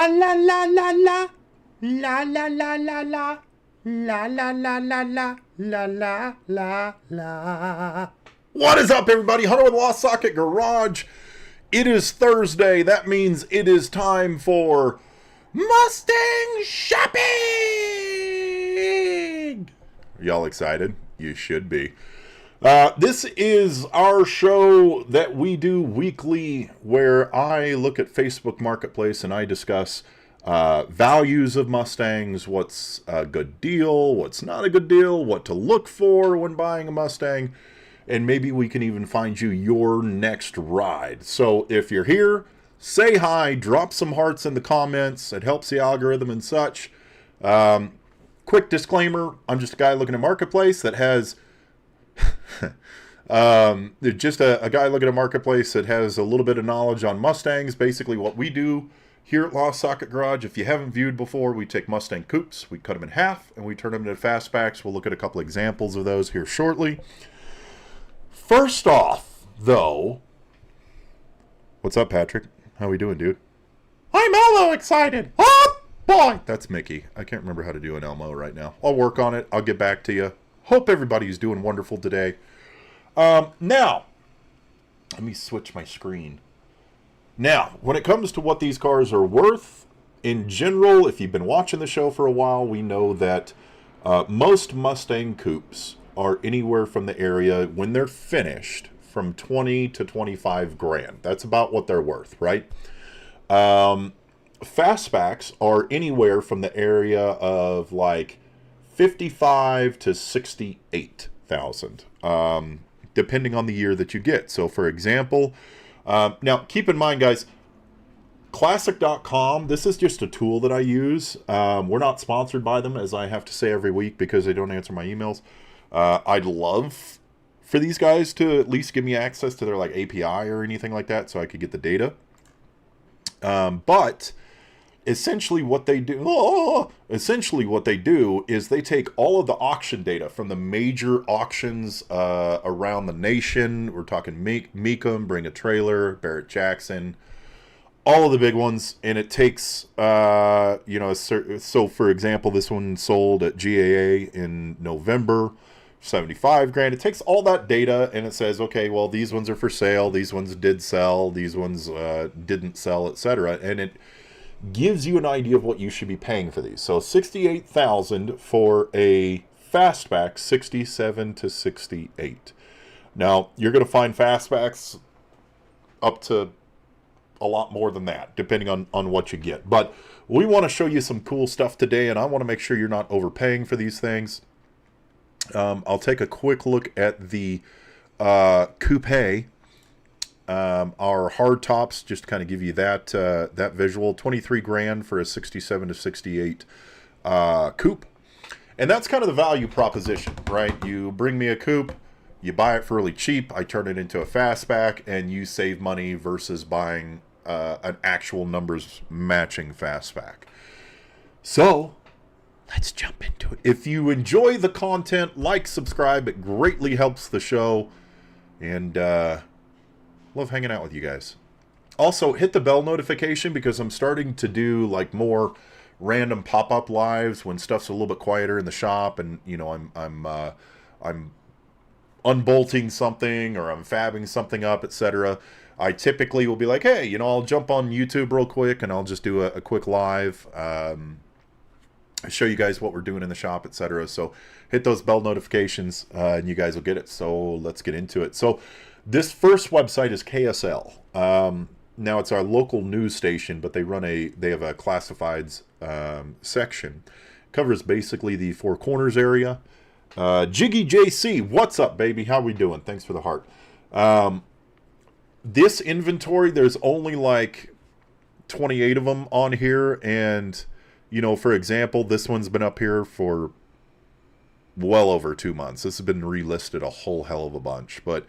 La la la la la la la la la la la la la la la la la la. What is up, everybody? Hunter with Lost Socket Garage. It is Thursday. That means it is time for Mustang shopping. Are y'all excited? You should be. This is our show that we do weekly where I look at Facebook Marketplace and I discuss values of Mustangs, what's a good deal, what's not a good deal, what to look for when buying a Mustang, and maybe we can even find you your next ride. So if you're here, say hi, drop some hearts in the comments. It helps the algorithm and such. Quick disclaimer, I'm just a guy looking at Marketplace that has... just a guy looking at Marketplace that has a little bit of knowledge on Mustangs. Basically what we do here at Lost Socket Garage, if you haven't viewed before, we take Mustang coupes, we cut them in half, and we turn them into fastbacks. We'll look at a couple examples of those here shortly. First off, though, what's up, Patrick? How we doing, dude? I'm Elmo excited. Oh, boy. That's Mickey. I can't remember how to do an Elmo right now. I'll work on it. I'll get back to you. Hope everybody's doing wonderful today. Now, let me switch my screen. Now, when it comes to what these cars are worth, in general, if you've been watching the show for a while, we know that most Mustang coupes are anywhere from the area, when they're finished, from 20 to 25 grand. That's about what they're worth, right? Fastbacks are anywhere from the area of like 55 to 68,000, depending on the year that you get. So for example, now keep in mind, guys, classic.com, this is just a tool that I use. We're not sponsored by them, as I have to say every week, because they don't answer my emails. I'd love for these guys to at least give me access to their like API or anything like that so I could get the data. But essentially what they do is they take all of the auction data from the major auctions around the nation. We're talking Mecum, Bring a Trailer, Barrett Jackson, all of the big ones, and it takes so for example, this one sold at GAA in November, 75 grand. It takes all that data and it says, okay, well, these ones are for sale, these ones did sell, these ones didn't sell, etc. And it gives you an idea of what you should be paying for these. So 68,000 for a fastback, 67 to 68. Now, you're going to find fastbacks up to a lot more than that, depending on what you get. But we want to show you some cool stuff today, and I want to make sure you're not overpaying for these things. I'll take a quick look at the coupe. Our hard tops, just to kind of give you that that visual. 23 grand for a 67 to 68 coupe. And that's kind of the value proposition, right? You bring me a coupe, you buy it for really cheap, I turn it into a fastback, and you save money versus buying an actual numbers matching fastback. So let's jump into it. If you enjoy the content, like, subscribe. It greatly helps the show. And love hanging out with you guys. Also, hit the bell notification because I'm starting to do like more random pop-up lives when stuff's a little bit quieter in the shop, and you know I'm unbolting something or I'm fabbing something up, etc. I typically will be like, hey, you know, I'll jump on YouTube real quick and I'll just do a quick live, show you guys what we're doing in the shop, etc. So hit those bell notifications and you guys will get it. So let's get into it. So this first website is KSL. Now it's our local news station, but they have a classifieds section. Covers basically the Four Corners area. Jiggy JC, what's up, baby? How we doing? Thanks for the heart. This inventory, there's only like 28 of them on here, and you know, for example, this one's been up here for well over 2 months. This has been relisted a whole hell of a bunch, but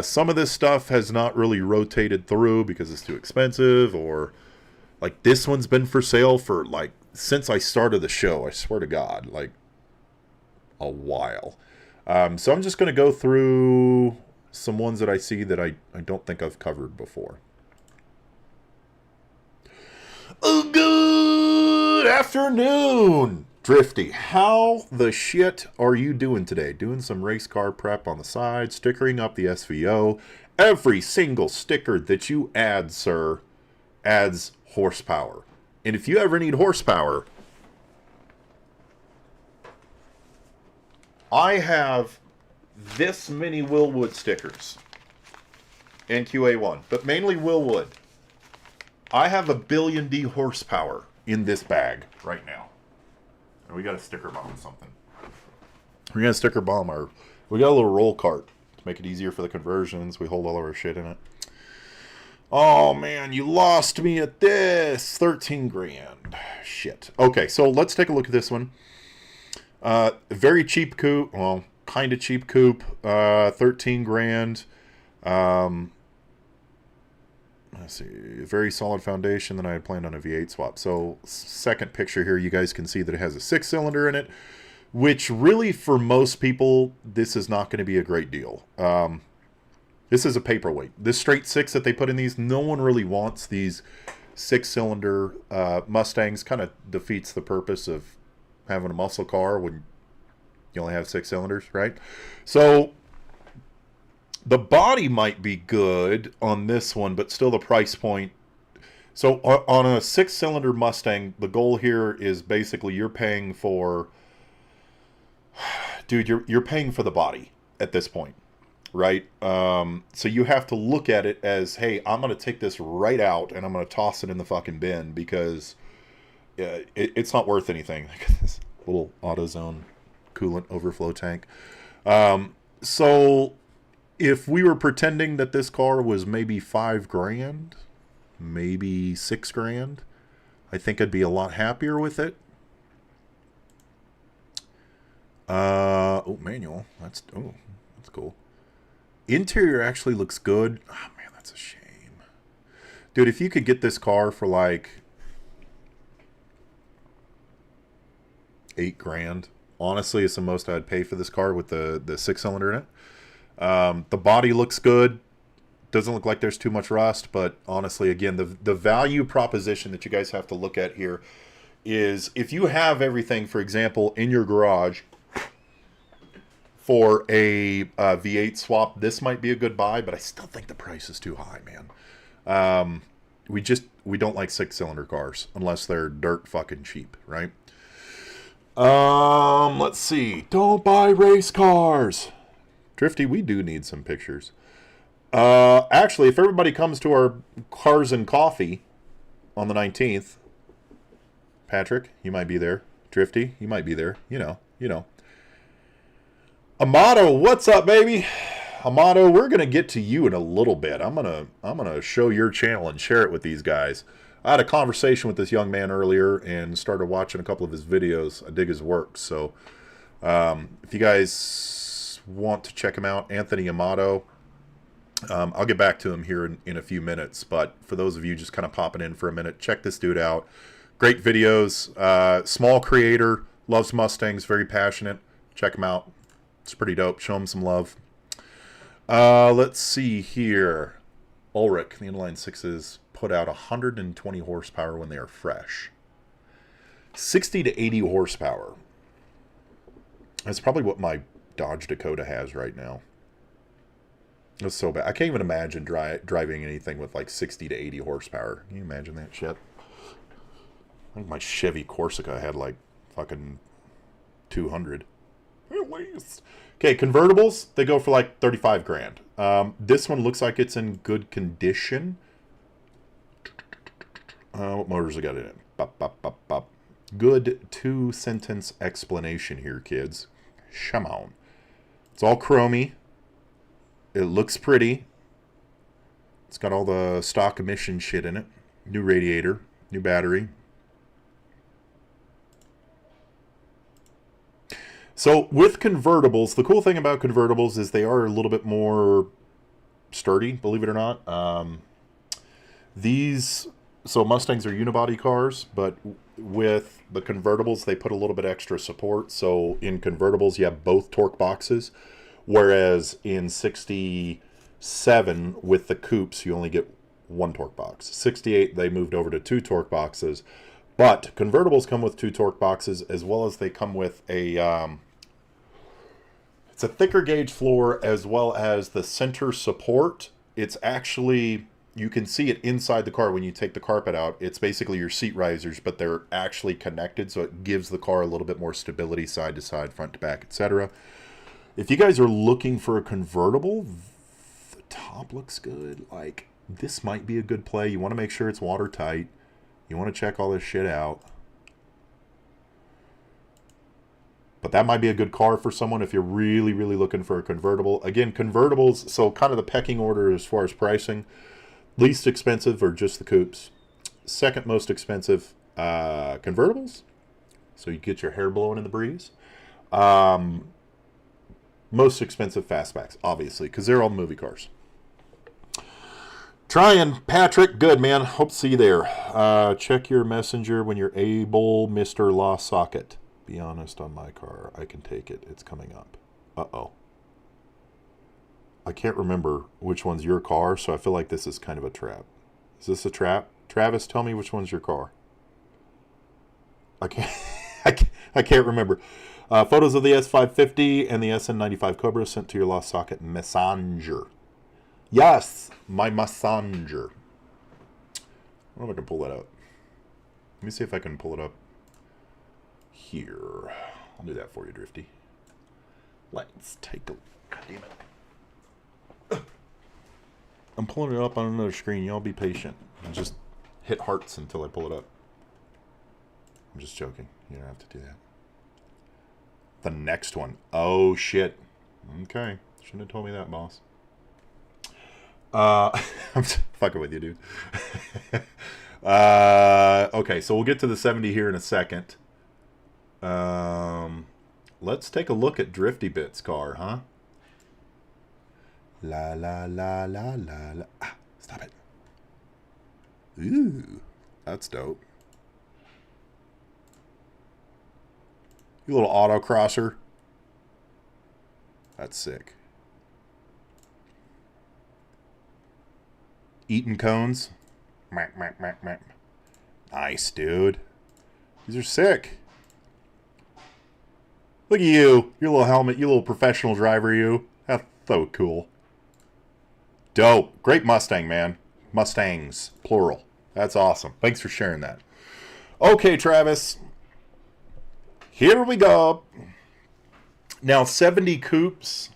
some of this stuff has not really rotated through because it's too expensive, or like this one's been for sale for like since I started the show, I swear to God, like a while. So I'm just going to go through some ones that I see that I don't think I've covered before. Oh, go Good afternoon, Drifty. How the shit are you doing today? Doing some race car prep on the side, stickering up the SVO. Every single sticker that you add, sir, adds horsepower. And if you ever need horsepower, I have this many Willwood stickers in QA1, but mainly Willwood. I have a billion D horsepower in this bag right now. And we got a sticker bomb something. We're going to sticker bomb our... We got a little roll cart to make it easier for the conversions. We hold all of our shit in it. Oh, man, you lost me at this. 13 grand. Shit. Okay, so let's take a look at this one. Very cheap coupe. Well, kind of cheap coupe. 13 grand. Let's see, very solid foundation. Then I had planned on a V8 swap. So second picture here, you guys can see that it has a 6-cylinder in it, which really for most people, this is not going to be a great deal. This is a paperweight. This straight 6 that they put in these, no one really wants these 6-cylinder Mustangs. Kind of defeats the purpose of having a muscle car when you only have 6 cylinders, right? So the body might be good on this one, but still the price point. So on a 6-cylinder Mustang, the goal here is basically you're paying for, dude, you're paying for the body at this point, right? So you have to look at it as, hey, I'm going to take this right out and I'm going to toss it in the fucking bin because it's not worth anything. Look at this little AutoZone coolant overflow tank. So if we were pretending that this car was maybe 5 grand, maybe 6 grand, I think I'd be a lot happier with it. Oh, manual. That's cool. Interior actually looks good. Oh, man, that's a shame. Dude, if you could get this car for like 8 grand, honestly, it's the most I'd pay for this car with the 6-cylinder in it. The body looks good. Doesn't look like there's too much rust, but honestly, again, the value proposition that you guys have to look at here is if you have everything, for example, in your garage for a V8 swap, this might be a good buy, but I still think the price is too high, man. We don't like 6-cylinder cars unless they're dirt fucking cheap, right? Let's see. Don't buy race cars. Drifty, we do need some pictures. Actually, if everybody comes to our Cars and Coffee on the 19th, Patrick, you might be there. Drifty, you might be there. You know. Amato, what's up, baby? Amato, we're gonna get to you in a little bit. I'm gonna show your channel and share it with these guys. I had a conversation with this young man earlier and started watching a couple of his videos. I dig his work. So if you guys want to check him out, Anthony Amato, I'll get back to him here in a few minutes. But for those of you just kind of popping in for a minute, check this dude out. Great videos. Small creator. Loves Mustangs. Very passionate. Check him out. It's pretty dope. Show him some love. Let's see here. Ulrich, the inline 6s put out 120 horsepower when they are fresh. 60 to 80 horsepower. That's probably what my Dodge Dakota has right now. That's so bad. I can't even imagine driving anything with like 60 to 80 horsepower. Can you imagine that shit? I think my Chevy Corsica had like fucking 200. At least. Okay, convertibles, they go for like 35 grand. This one looks like it's in good condition. What motors I got in it? Bop, bop, bop, bop. Good 2-sentence explanation here, kids. Come on. It's all chromy. It looks pretty. It's got all the stock emission shit in it. New radiator. New battery. So with convertibles, the cool thing about convertibles is they are a little bit more sturdy, believe it or not. So Mustangs are unibody cars, but with the convertibles, they put a little bit extra support. So in convertibles, you have both torque boxes, whereas in 67 with the coupes, you only get one torque box. 68, they moved over to 2 torque boxes, But convertibles come with 2 torque boxes, as well as they come with a it's a thicker gauge floor, as well as the center support. It's actually, you can see it inside the car when you take the carpet out. It's basically your seat risers, but they're actually connected, so it gives the car a little bit more stability side to side, front to back, etc. If you guys are looking for a convertible, the top looks good. Like, this might be a good play. You want to make sure it's watertight. You want to check all this shit out. But that might be a good car for someone if you're really, really looking for a convertible. Again, convertibles, so kind of the pecking order as far as pricing. Least expensive are just the coupes. Second most expensive, convertibles. So you get your hair blowing in the breeze. Most expensive fastbacks, obviously, because they're all movie cars. Trying, Patrick. Good, man. Hope to see you there. Check your messenger when you're able, Mr. Lost Socket. Be honest on my car. I can take it. It's coming up. Uh-oh. I can't remember which one's your car, so I feel like this is kind of a trap. Is this a trap? Travis, tell me which one's your car. I can't I can't remember. Photos of the S550 and the SN95 Cobra sent to your Lost Socket Messenger. Yes, my Messenger. I don't know if I can pull that up. Let me see if I can pull it up here. I'll do that for you, Drifty. Let's take a... God damn it. I'm pulling it up on another screen. Y'all be patient. And just hit hearts until I pull it up. I'm just joking. You don't have to do that. The next one. Oh, shit. Okay. Shouldn't have told me that, boss. I'm fucking with you, dude. Okay, so we'll get to the 70 here in a second. Let's take a look at Drifty Bit's car, huh? La la la la la la. Ah, stop it. Ooh, that's dope. You little autocrosser. That's sick. Eating cones. Mac, mac, mac, mac. Nice, dude. These are sick. Look at you. Your little helmet. You little professional driver, you. That's so cool. Dope. Great Mustang, man. Mustangs. Plural. That's awesome. Thanks for sharing that. Okay, Travis. Here we go. Now, 70 coupes.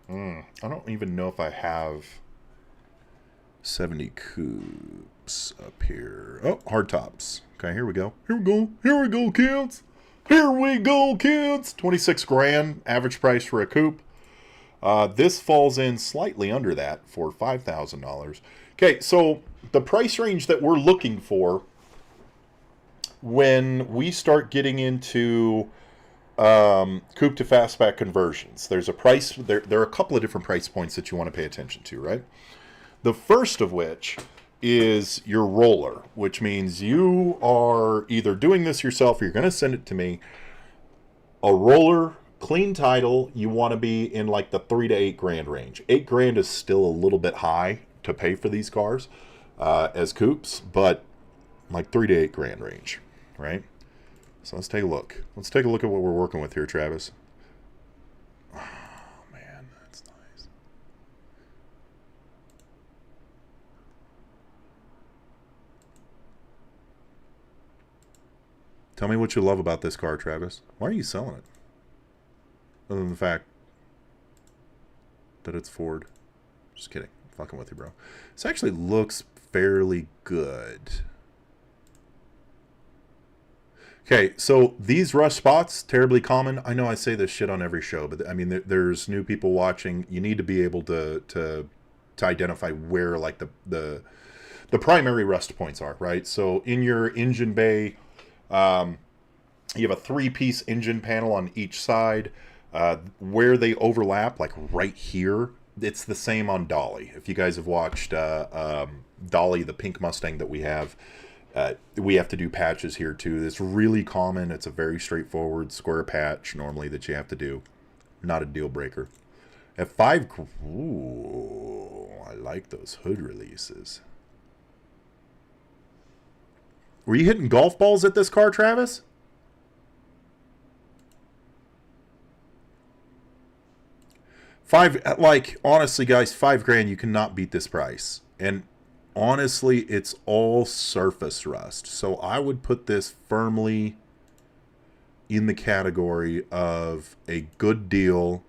I don't even know if I have 70 coupes up here. Oh, hard tops. Okay, here we go. Here we go. Here we go, kids. Here we go, kids. 26 grand average price for a coupe. This falls in slightly under that for $5,000. Okay, so the price range that we're looking for when we start getting into coupe to fastback conversions, there's a price. There are a couple of different price points that you want to pay attention to, right? The first of which is your roller, which means you are either doing this yourself or you're going to send it to me. A roller, clean title, you want to be in like the 3 to 8 grand range. 8 grand is still a little bit high to pay for these cars as coupes, but like 3 to 8 grand range, right? So let's take a look. Let's take a look at what we're working with here, Travis. Oh, man, that's nice. Tell me what you love about this car, Travis. Why are you selling it? Other than the fact that it's Ford. Just kidding. I'm fucking with you, bro. This actually looks fairly good. Okay, so these rust spots, terribly common. I know I say this shit on every show, but I mean, there's new people watching. You need to be able to identify where like the primary rust points are, right? So in your engine bay, you have a 3-piece engine panel on each side. Where they overlap, like right here, it's the same on Dolly. If you guys have watched Dolly, the pink Mustang that we have to do patches here too. It's really common. It's a very straightforward square patch normally that you have to do. Not a deal breaker. At 5, ooh, I like those hood releases. Were you hitting golf balls at this car, Travis? Honestly, guys, $5,000, you cannot beat this price. And honestly, it's all surface rust. So I would put this firmly in the category of a good deal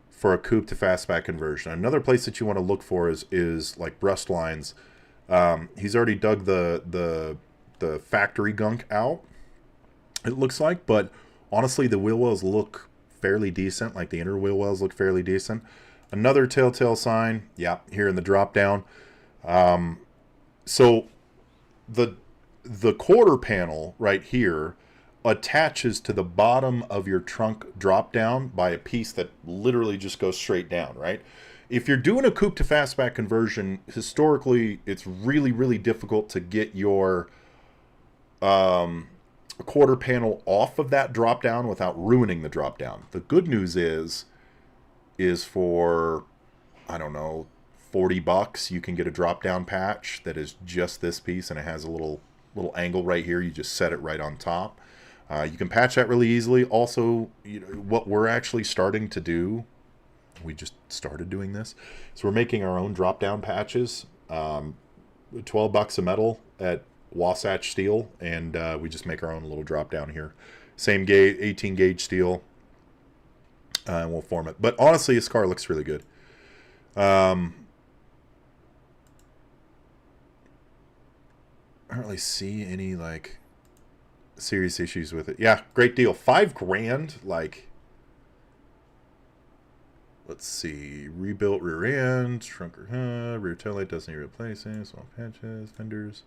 for a coupe to fastback conversion. Another place that you want to look for is like rust lines. He's already dug the factory gunk out, it looks like, but honestly, the wheel wells look fairly decent. Like the inner wheel wells look fairly decent. Another telltale sign, yeah, here in the drop down. So the quarter panel right here attaches to the bottom of your trunk drop down by a piece that literally just goes straight down, right? If you're doing a coupe to fastback conversion, historically, it's really, really difficult to get your quarter panel off of that drop down without ruining the drop down. The good news is for, I don't know, $40, you can get a drop down patch that is just this piece, and it has a little angle right here. You just set it right on top. You can patch that really easily. Also, you know, what we're actually starting to do, we just started doing this, so we're making our own drop down patches. $12 a metal at Wasatch Steel, and we just make our own little drop down here. Same gauge, 18 gauge steel, and we'll form it. But honestly, this car looks really good. I don't really see any like serious issues with it. Yeah, great deal. $5,000. Like, let's see, rebuilt rear end, shrunk rear taillight doesn't need replacing, small patches, fenders,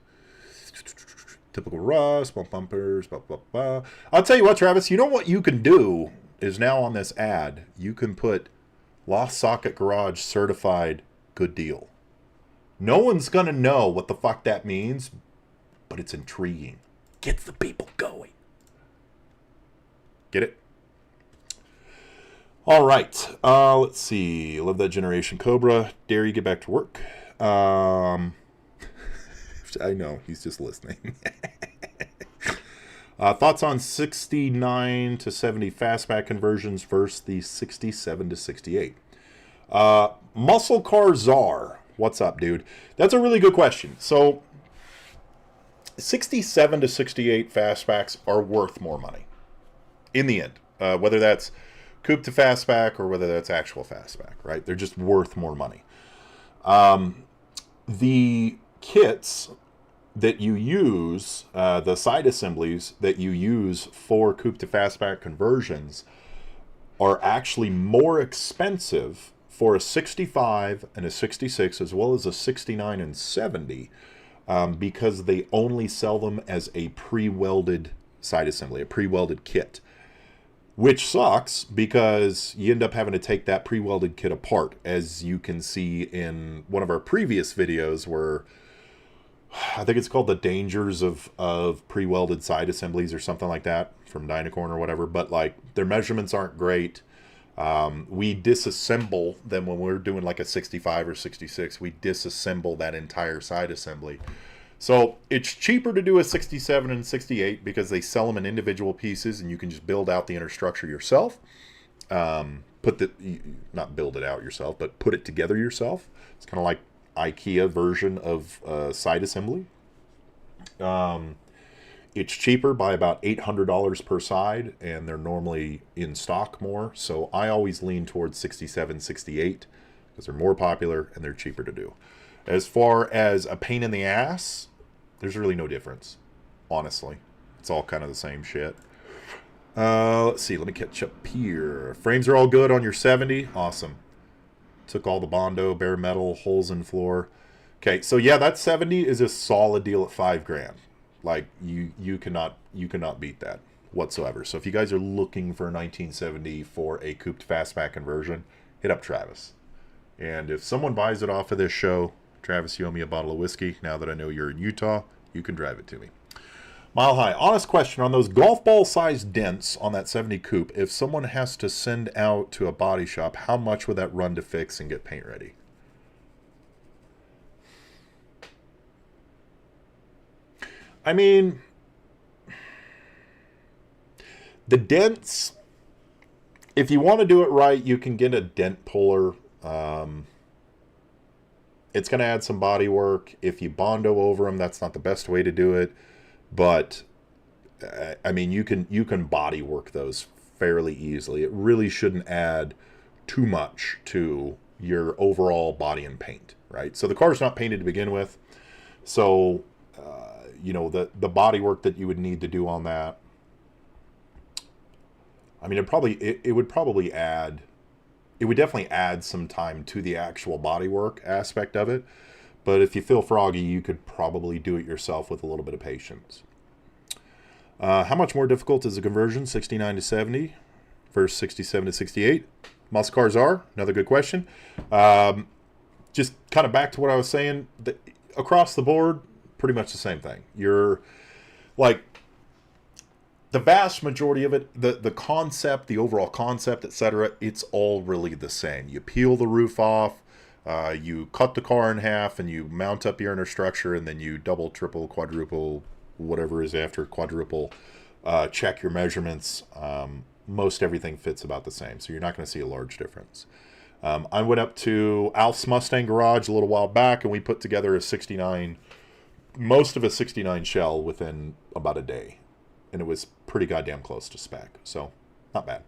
typical rust, bump bumpers, blah blah blah. I'll tell you what, Travis. You know what you can do is now on this ad, you can put LostSocketGarage certified good deal. No one's gonna know what the fuck that means, but it's intriguing. Gets the people going. Get it? All right. Let's see. Love that generation, Cobra. Dare you get back to work? I know he's just listening. Thoughts on 69 to 70 fastback conversions versus the 67 to 68. MuscleCars Czar. What's up, dude? That's a really good question. So 67 to 68 fastbacks are worth more money in the end, whether that's coupe to fastback or whether that's actual fastback, right? They're just worth more money. The kits that you use, the side assemblies that you use for coupe to fastback conversions are actually more expensive for a 65 and a 66 as well as a 69 and 70 because they only sell them as a pre-welded side assembly, a pre-welded kit. Which sucks because you end up having to take that pre-welded kit apart, as you can see in one of our previous videos where I think it's called the dangers of pre-welded side assemblies or something like that from Dynacorn or whatever. But like their measurements aren't great. We disassemble them when we're doing like a 65 or 66. We disassemble that entire side assembly. So it's cheaper to do a 67 and 68 because they sell them in individual pieces and you can just build out the inner structure yourself. Not build it out yourself, but put it together yourself. It's kind of like IKEA version of side assembly. It's cheaper by about $800 per side, and they're normally in stock more. So I always lean towards 67, 68 because they're more popular and they're cheaper to do. As far as a pain in the ass, there's really no difference, honestly. It's all kind of the same shit. Let's see. Let me catch up here. Frames are all good on your 70. Awesome. Took all the Bondo, bare metal, holes in floor. Okay, so yeah, that 70 is a solid deal at $5,000. Like you cannot beat that whatsoever. So if you guys are looking for a 1970 for a coupe to fastback conversion, hit up Travis. And if someone buys it off of this show, Travis, you owe me a bottle of whiskey. Now that I know you're in Utah, you can drive it to me. Mile High, honest question on those golf ball sized dents on that 70 coupe. If someone has to send out to a body shop, how much would that run to fix and get paint ready? I mean, the dents, if you want to do it right, you can get a dent puller. It's going to add some body work. If you Bondo over them, that's not the best way to do it. But, I mean, you can body work those fairly easily. It really shouldn't add too much to your overall body and paint, right? So the car's not painted to begin with. So, you know, the body work that you would need to do on that, I mean, it would probably add, it would definitely add some time to the actual bodywork aspect of it. But if you feel froggy, you could probably do it yourself with a little bit of patience. How much more difficult is the conversion, 69 to 70 versus 67 to 68? MuscleCars are, another good question. Just kind of back to what I was saying, across the board, pretty much the same thing. You're like, the vast majority of it, the concept, the overall concept, etc., it's all really the same. You peel the roof off, you cut the car in half, and you mount up your inner structure, and then you double, triple, quadruple, whatever is after quadruple, check your measurements. Most everything fits about the same, so you're not going to see a large difference. I went up to Alf's Mustang garage a little while back, and we put together a 69, most of a 69 shell within about a day. And it was pretty goddamn close to spec, so not bad.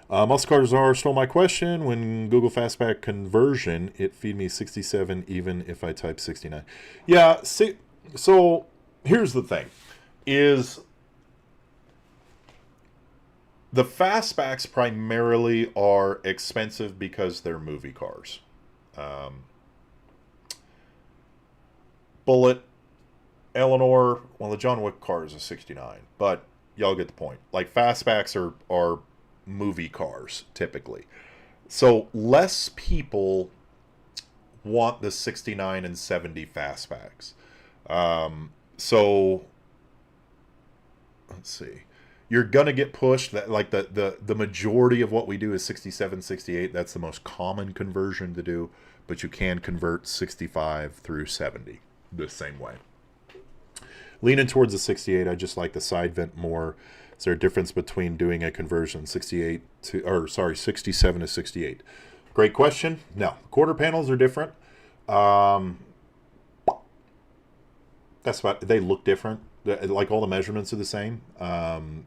MuscleCars are stole my question. When Google Fastback conversion, it feed me 67 even if I type 69. Yeah, see, so here's the thing, is the fastbacks primarily are expensive because they're movie cars. Bullet, Eleanor, well, the John Wick car is a 69, but y'all get the point. Like, fastbacks are movie cars, typically. So, less people want the 69 and 70 fastbacks. So, let's see. You're going to get pushed. That, like, the majority of what we do is 67, 68. That's the most common conversion to do, but you can convert 65 through 70 the same way. Leaning towards the 68, I just like the side vent more. Is there a difference between doing a conversion 67 to 68? Great question. No, quarter panels are different. That's about, they look different. Like, all the measurements are the same.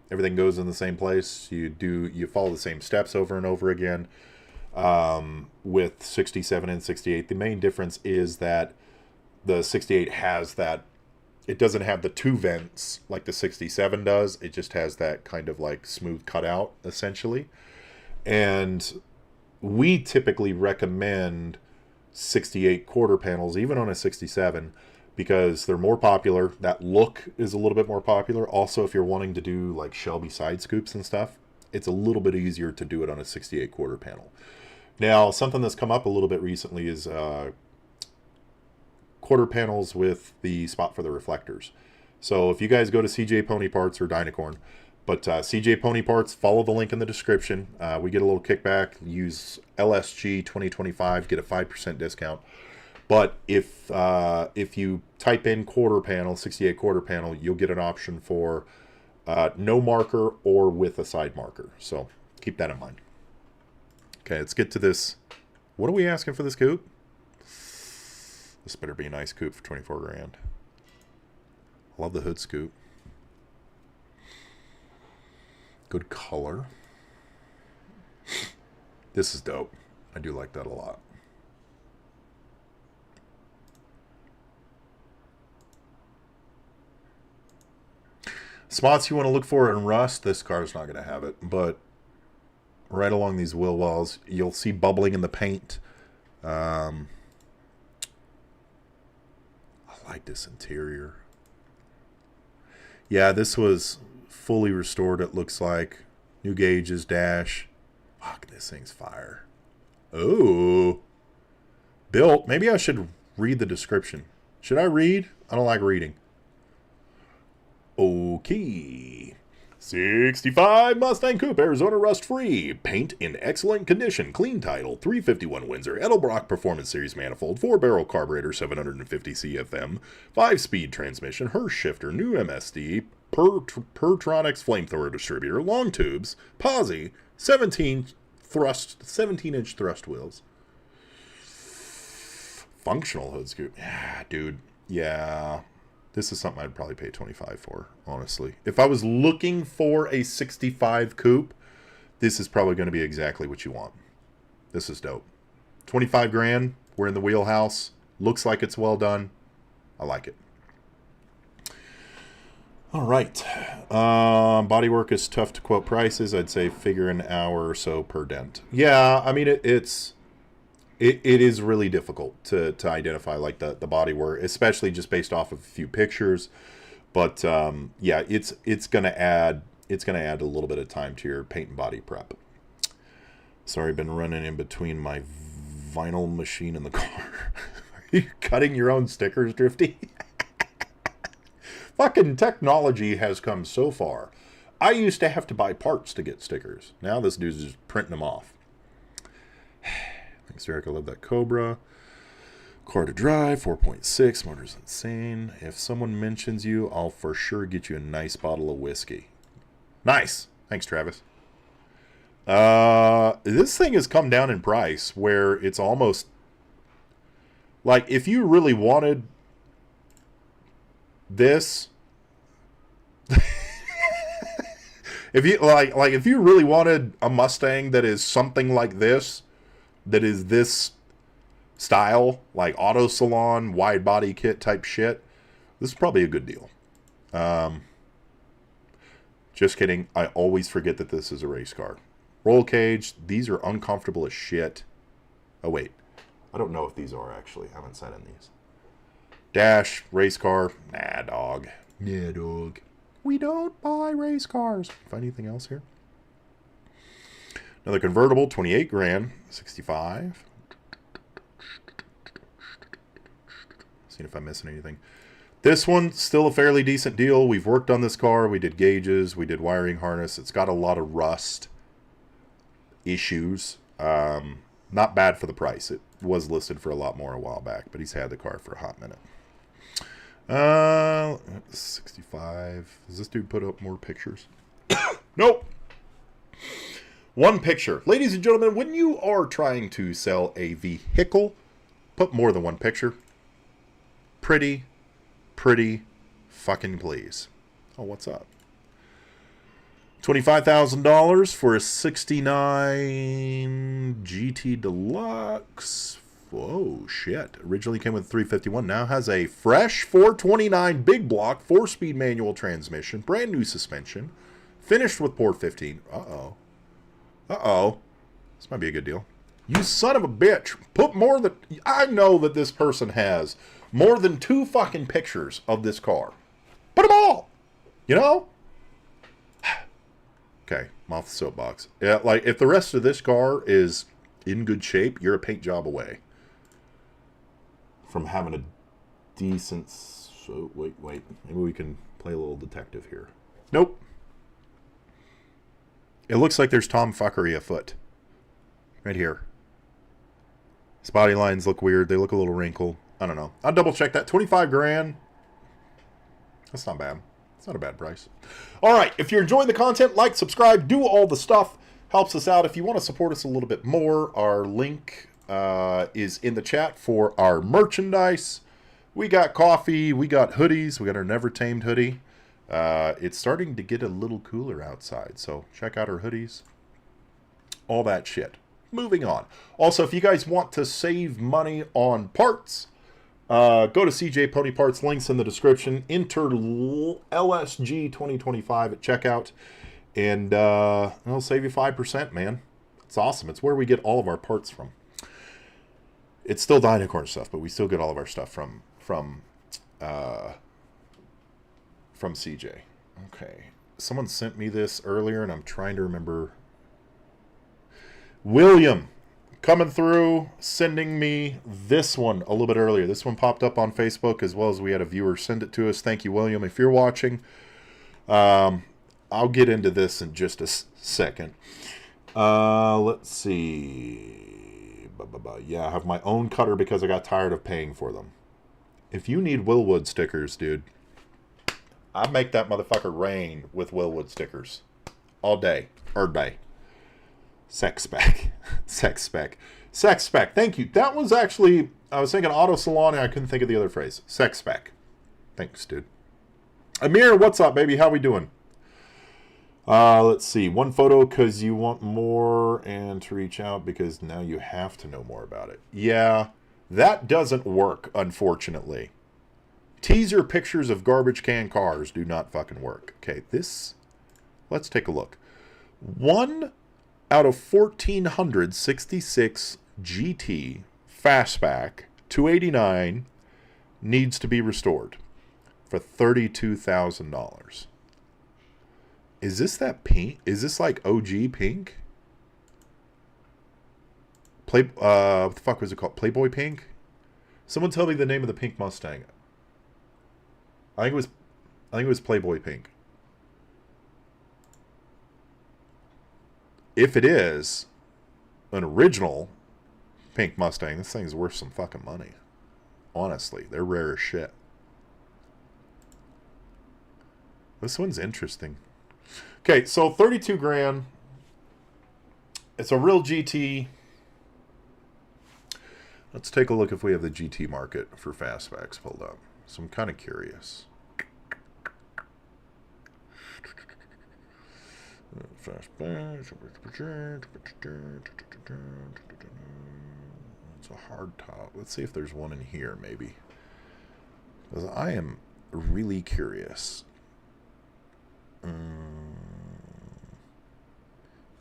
Everything goes in the same place. You follow the same steps over and over again. With 67 and 68, the main difference is that the 68 has that. It doesn't have the two vents like the 67 does. It just has that kind of like smooth cutout, essentially. And we typically recommend 68 quarter panels, even on a 67, because they're more popular. That look is a little bit more popular. Also, if you're wanting to do like Shelby side scoops and stuff, it's a little bit easier to do it on a 68 quarter panel. Now, something that's come up a little bit recently is quarter panels with the spot for the reflectors. So if you guys go to CJ Pony Parts or Dynacorn, but CJ Pony Parts, follow the link in the description. We get a little kickback. Use LSG 2025, get a 5% discount. But if you type in quarter panel, 68 quarter panel, you'll get an option for no marker or with a side marker. So keep that in mind. Okay, let's get to this. What are we asking for this coupe? This better be a nice coupe for 24 grand. I love the hood scoop. Good color. This is dope. I do like that a lot. Spots you want to look for in rust, this car's not going to have it, but right along these wheel wells, you'll see bubbling in the paint. I like this interior. Yeah, this was fully restored, it looks like. New gauges, dash. Fuck, this thing's fire. Oh. Built. Maybe I should read the description. Should I read? I don't like reading. Okay. 65 Mustang Coupe, Arizona rust-free. Paint in excellent condition. Clean title. 351 Windsor. Edelbrock Performance Series manifold. 4-barrel carburetor. 750 CFM. 5-speed transmission. Hirsch shifter. New MSD. Pertronics flamethrower distributor. Long tubes. Posi. 17-inch thrust wheels. Functional hood scoop. Yeah, dude. Yeah. This is something I'd probably pay $25 for, honestly. If I was looking for a 65 coupe, this is probably going to be exactly what you want. This is dope. 25 grand. We're in the wheelhouse. Looks like it's well done. I like it. All right. Bodywork is tough to quote prices. I'd say figure an hour or so per dent. Yeah, I mean, it is really difficult to identify like the bodywork, especially just based off of a few pictures. But yeah, it's gonna add a little bit of time to your paint and body prep. Sorry, been running in between my vinyl machine in the car. Are you cutting your own stickers, Drifty? Fucking technology has come so far. I used to have to buy parts to get stickers. Now this dude's just printing them off. Thanks, Eric. I love that Cobra. Car to drive, 4.6. Motor's insane. If someone mentions you, I'll for sure get you a nice bottle of whiskey. Nice. Thanks, Travis. This thing has come down in price where it's almost like if you really wanted this, if you if you really wanted a Mustang that is something like this, that is this style, like auto salon, wide body kit type shit, this is probably a good deal. Just kidding. I always forget that this is a race car. Roll cage. These are uncomfortable as shit. Oh, wait. I don't know if these are actually. I haven't sat in these. Dash. Race car. Nah, dog. Nah, dog. We don't buy race cars. Find anything else here? Another convertible, 28 grand, 65. Seeing if I'm missing anything. This one, still a fairly decent deal. We've worked on this car. We did gauges. We did wiring harness. It's got a lot of rust issues. Not bad for the price. It was listed for a lot more a while back, but he's had the car for a hot minute. 65. Does this dude put up more pictures? Nope. One picture. Ladies and gentlemen, when you are trying to sell a vehicle, put more than one picture. Pretty fucking please. Oh, what's up? $25,000 for a 69 GT Deluxe. Whoa, shit. Originally came with 351. Now has a fresh 429 big block, 4-speed manual transmission, brand new suspension, finished with port 15. Uh-oh. Uh-oh. This might be a good deal. You son of a bitch. Put more than... I know that this person has more than 2 fucking pictures of this car. Put them all. You know? Okay, I'm off the soapbox. Yeah, like, if the rest of this car is in good shape, you're a paint job away from having a decent... So, wait. Maybe we can play a little detective here. Nope. It looks like there's tomfuckery afoot. Right here. His body lines look weird. They look a little wrinkled. I don't know. I'll double check that. 25 grand. That's not bad. It's not a bad price. All right. If you're enjoying the content, like, subscribe, do all the stuff. Helps us out. If you want to support us a little bit more, our link is in the chat for our merchandise. We got coffee. We got hoodies. We got our Never Tamed hoodie. It's starting to get a little cooler outside, so check out our hoodies. All that shit. Moving on. Also, if you guys want to save money on parts, go to CJ Pony Parts. Links in the description. Enter LSG 2025 at checkout, and it'll save you 5%, man. It's awesome. It's where we get all of our parts from. It's still Dynacorn stuff, but we still get all of our stuff from CJ. Okay. Someone sent me this earlier, and I'm trying to remember. William, coming through, sending me this one a little bit earlier. This one popped up on Facebook, as well as we had a viewer send it to us. Thank you, William, if you're watching. I'll get into this in just a second. Let's see. Yeah, I have my own cutter because I got tired of paying for them. If you need Willwood stickers, dude, I make that motherfucker rain with Willwood stickers. All day. Or day. Sex spec. Sex spec. Sex spec. Thank you. That was actually, I was thinking auto salon and I couldn't think of the other phrase. Sex spec. Thanks, dude. Amir, what's up, baby? How we doing? Let's see. One photo because you want more and to reach out because now you have to know more about it. Yeah, that doesn't work, unfortunately. Teaser pictures of garbage can cars do not fucking work. Okay, this, let's take a look. 1 out of 1,466 GT Fastback 289 needs to be restored for $32,000. Is this that pink? Is this like OG pink? What the fuck was it called? Playboy pink? Someone tell me the name of the pink Mustang. I think it was Playboy pink. If it is an original pink Mustang, this thing's worth some fucking money. Honestly, they're rare as shit. This one's interesting. Okay, so 32 grand. It's a real GT. Let's take a look if we have the GT market for fastbacks pulled up. So I'm kind of curious. Fastback. It's a hard top. Let's see if there's one in here, maybe. Because I am really curious.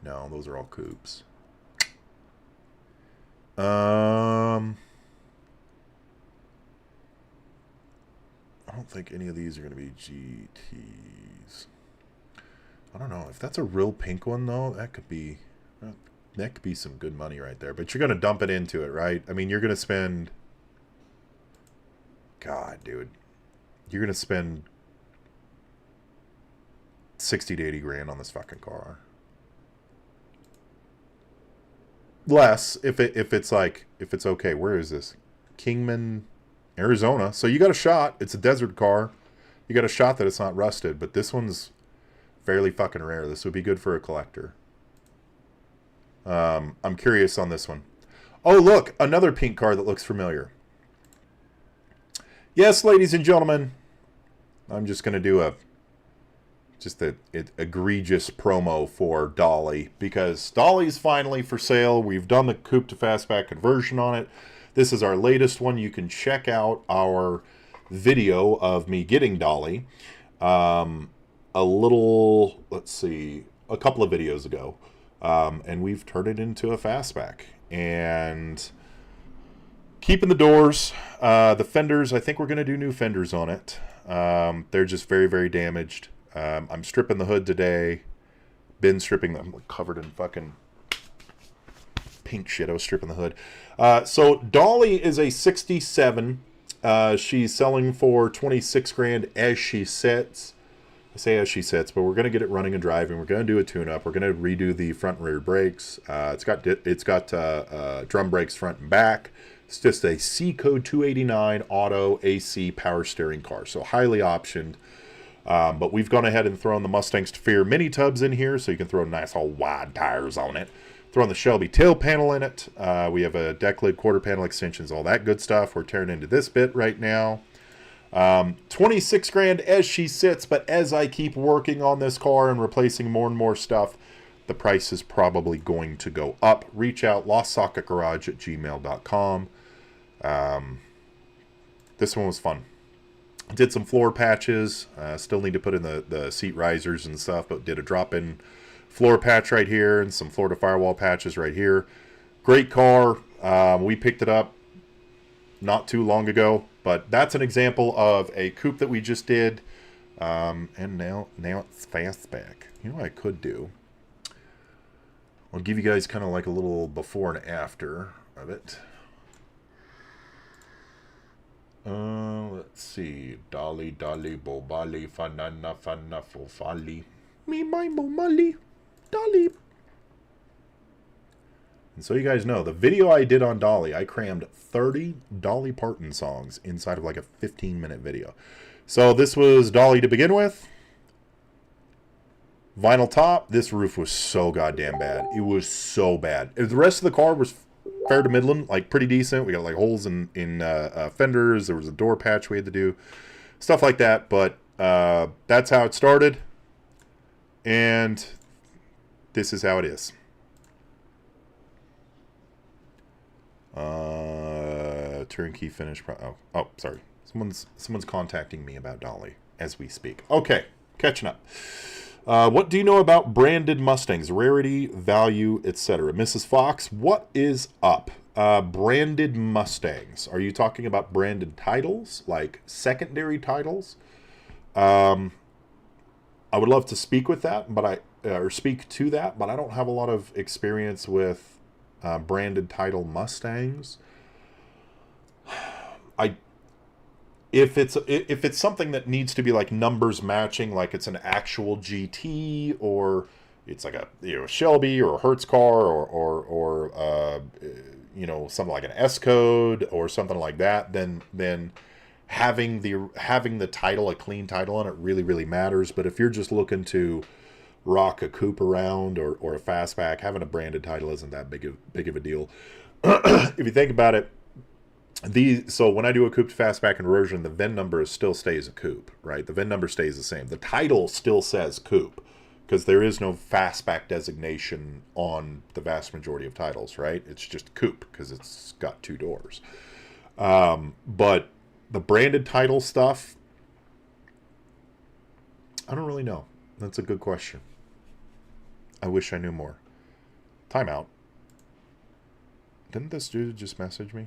No, those are all coupes. I don't think any of these are going to be GTs. I don't know if that's a real pink one though. That could be some good money right there. But you're going to dump it into it, right? I mean, you're going to spend. God, dude, you're going to spend 60 to 80 grand on this fucking car. Less if it's okay. Where is this? Kingman, Arizona. So you got a shot. It's a desert car. You got a shot that it's not rusted, but this one's fairly fucking rare. This would be good for a collector. I'm curious on this one. Oh, look, another pink car that looks familiar. Yes, ladies and gentlemen, I'm just going to do a egregious promo for Dolly because Dolly's finally for sale. We've done the coupe to fastback conversion on it. This is our latest one. You can check out our video of me getting Dolly let's see, a couple of videos ago. And we've turned it into a fastback. And keeping the doors, the fenders, I think we're going to do new fenders on it. They're just very, very damaged. I'm stripping the hood today. Been stripping them. I'm covered in fucking pink shit. I was stripping the hood. So Dolly is a 67. She's selling for 26 grand as she sits. I say as she sits, but we're going to get it running and driving. We're going to do a tune-up. We're going to redo the front and rear brakes. It's got drum brakes front and back. It's just a C-Code 289 auto AC power steering car. So highly optioned. But we've gone ahead and thrown the Mustang's Fear mini tubs in here, so you can throw nice old wide tires on it. Throwing the Shelby tail panel in it. We have a deck lid, quarter panel extensions, all that good stuff. We're tearing into this bit right now. 26 grand as she sits, but as I keep working on this car and replacing more and more stuff, the price is probably going to go up. Reach out, LostSocketGarage@gmail.com. This one was fun. Did some floor patches. Still need to put in the seat risers and stuff, but did a drop-in floor patch right here and some Florida firewall patches right here. Great car. We picked it up not too long ago, but that's an example of a coupe that we just did. And now it's fastback. You know what I could do? I'll give you guys kind of like a little before and after of it. Let's see. Dolly, Dolly, Bobali, Fanana, Fana, Fofali. Me, my, mo, Molly, Dolly. And so you guys know, the video I did on Dolly, I crammed 30 Dolly Parton songs inside of like a 15-minute video. So this was Dolly to begin with. Vinyl top. This roof was so goddamn bad. It was so bad. The rest of the car was fair to Midland, like pretty decent. We got like holes in fenders. There was a door patch we had to do. Stuff like that. But that's how it started. And this is how it is. Turnkey finish. Oh, sorry. Someone's contacting me about Dolly as we speak. Okay, catching up. What do you know about branded Mustangs? Rarity, value, etc. Mrs. Fox, what is up? Branded Mustangs. Are you talking about branded titles, like secondary titles? I would love to speak with that, but speak to that, but I don't have a lot of experience with branded title Mustangs. If it's something that needs to be like numbers matching, like it's an actual GT or it's like a Shelby or a Hertz car or something like an S code or something like that, then having the title, a clean title on it, really matters. But if you're just looking to rock a coupe around or a fastback, having a branded title isn't that big of a deal. If you think about it, so when I do a coupe to fastback conversion, the VIN number still stays a coupe, right? The VIN number stays the same. The title still says coupe because there is no fastback designation on the vast majority of titles, right? It's just coupe because it's got 2 doors. But the branded title stuff, I don't really know. That's a good question. I wish I knew more. Timeout. Didn't this dude just message me?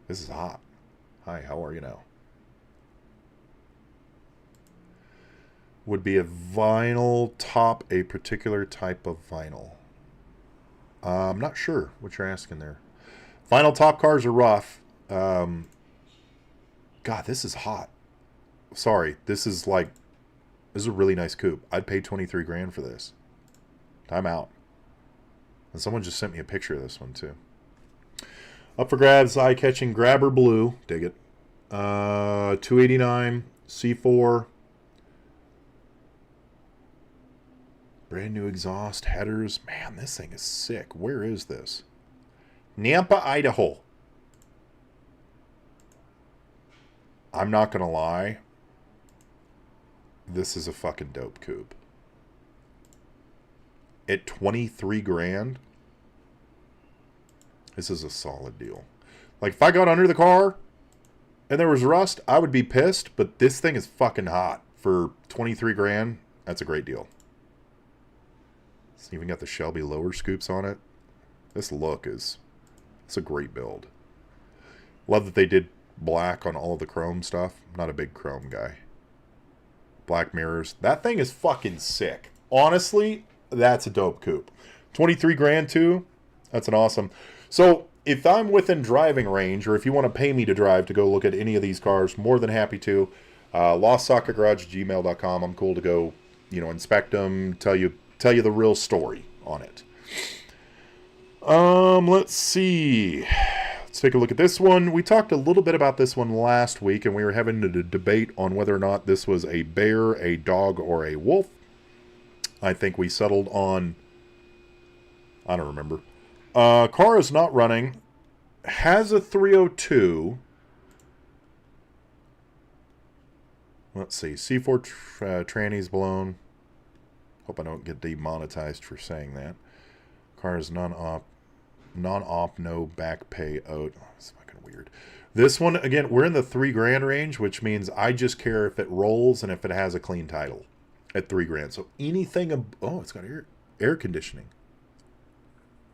This is hot. Hi, how are you now? Would be a vinyl top a particular type of vinyl? I'm not sure what you're asking there. Vinyl top cars are rough. God, this is hot. Sorry, this is a really nice coupe. I'd pay 23 grand for this. Time out. And someone just sent me a picture of this one too. Up for grabs, eye-catching grabber blue. Dig it. 289 C4. Brand new exhaust headers. Man, this thing is sick. Where is this? Nampa, Idaho. I'm not gonna lie. This is a fucking dope coupe. At 23 grand. This is a solid deal. Like, if I got under the car and there was rust, I would be pissed, but this thing is fucking hot. For 23 grand, that's a great deal. It's even got the Shelby lower scoops on it. This look it's a great build. Love that they did black on all of the chrome stuff. I'm not a big chrome guy. Black mirrors. That thing is fucking sick. Honestly, that's a dope coupe. 23 grand too. That's an awesome. So if I'm within driving range, or if you want to pay me to drive to go look at any of these cars, more than happy to. LostSocketGarage@gmail.com. I'm cool to go, inspect them, tell you the real story on it. Let's see. Let's take a look at this one. We talked a little bit about this one last week, and we were having a debate on whether or not this was a bear, a dog, or a wolf. I think we settled on, I don't remember. Car is not running. Has a 302. Let's see. C4 trannies blown. Hope I don't get demonetized for saying that. Car is non-op, no back pay out. Oh, it's fucking weird. This one, again, we're in the 3 grand range, which means I just care if it rolls and if it has a clean title at 3 grand. So anything, oh, it's got air conditioning.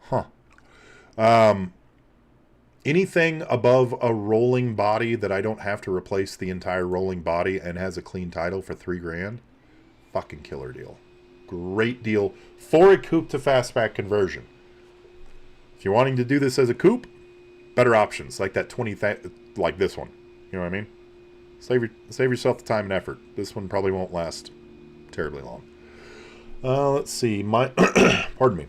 Huh. Anything above a rolling body that I don't have to replace the entire rolling body and has a clean title for 3 grand, fucking killer deal. Great deal for a coupe to fastback conversion. If you're wanting to do this as a coupe, better options like that like this one. You know what I mean? Save yourself the time and effort. This one probably won't last terribly long. Let's see. Pardon me.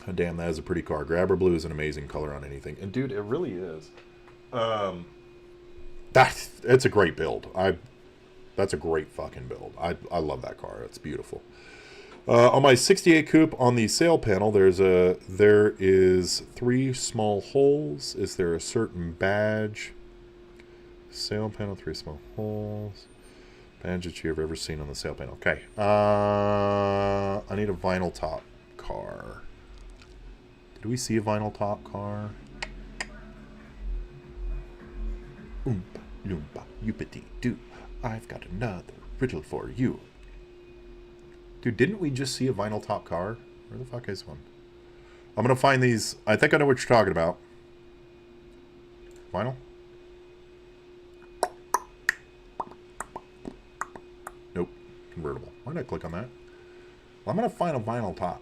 Oh, damn, that is a pretty car. Grabber blue is an amazing color on anything. And dude, it really is. It's a great build. That's a great fucking build. I love that car. It's beautiful. On my 68 coupe on the sail panel, there is 3 small holes. Is there a certain badge? Sail panel, 3 small holes. Badge that you have ever seen on the sail panel. Okay. I need a vinyl top car. Did we see a vinyl top car? Oompa, loompa, youpity doo. I've got another riddle for you. Dude, didn't we just see a vinyl top car? Where the fuck is one? I'm gonna find these. I think I know what you're talking about. Vinyl? Nope. Convertible. Why did I click on that? Well, I'm gonna find a vinyl top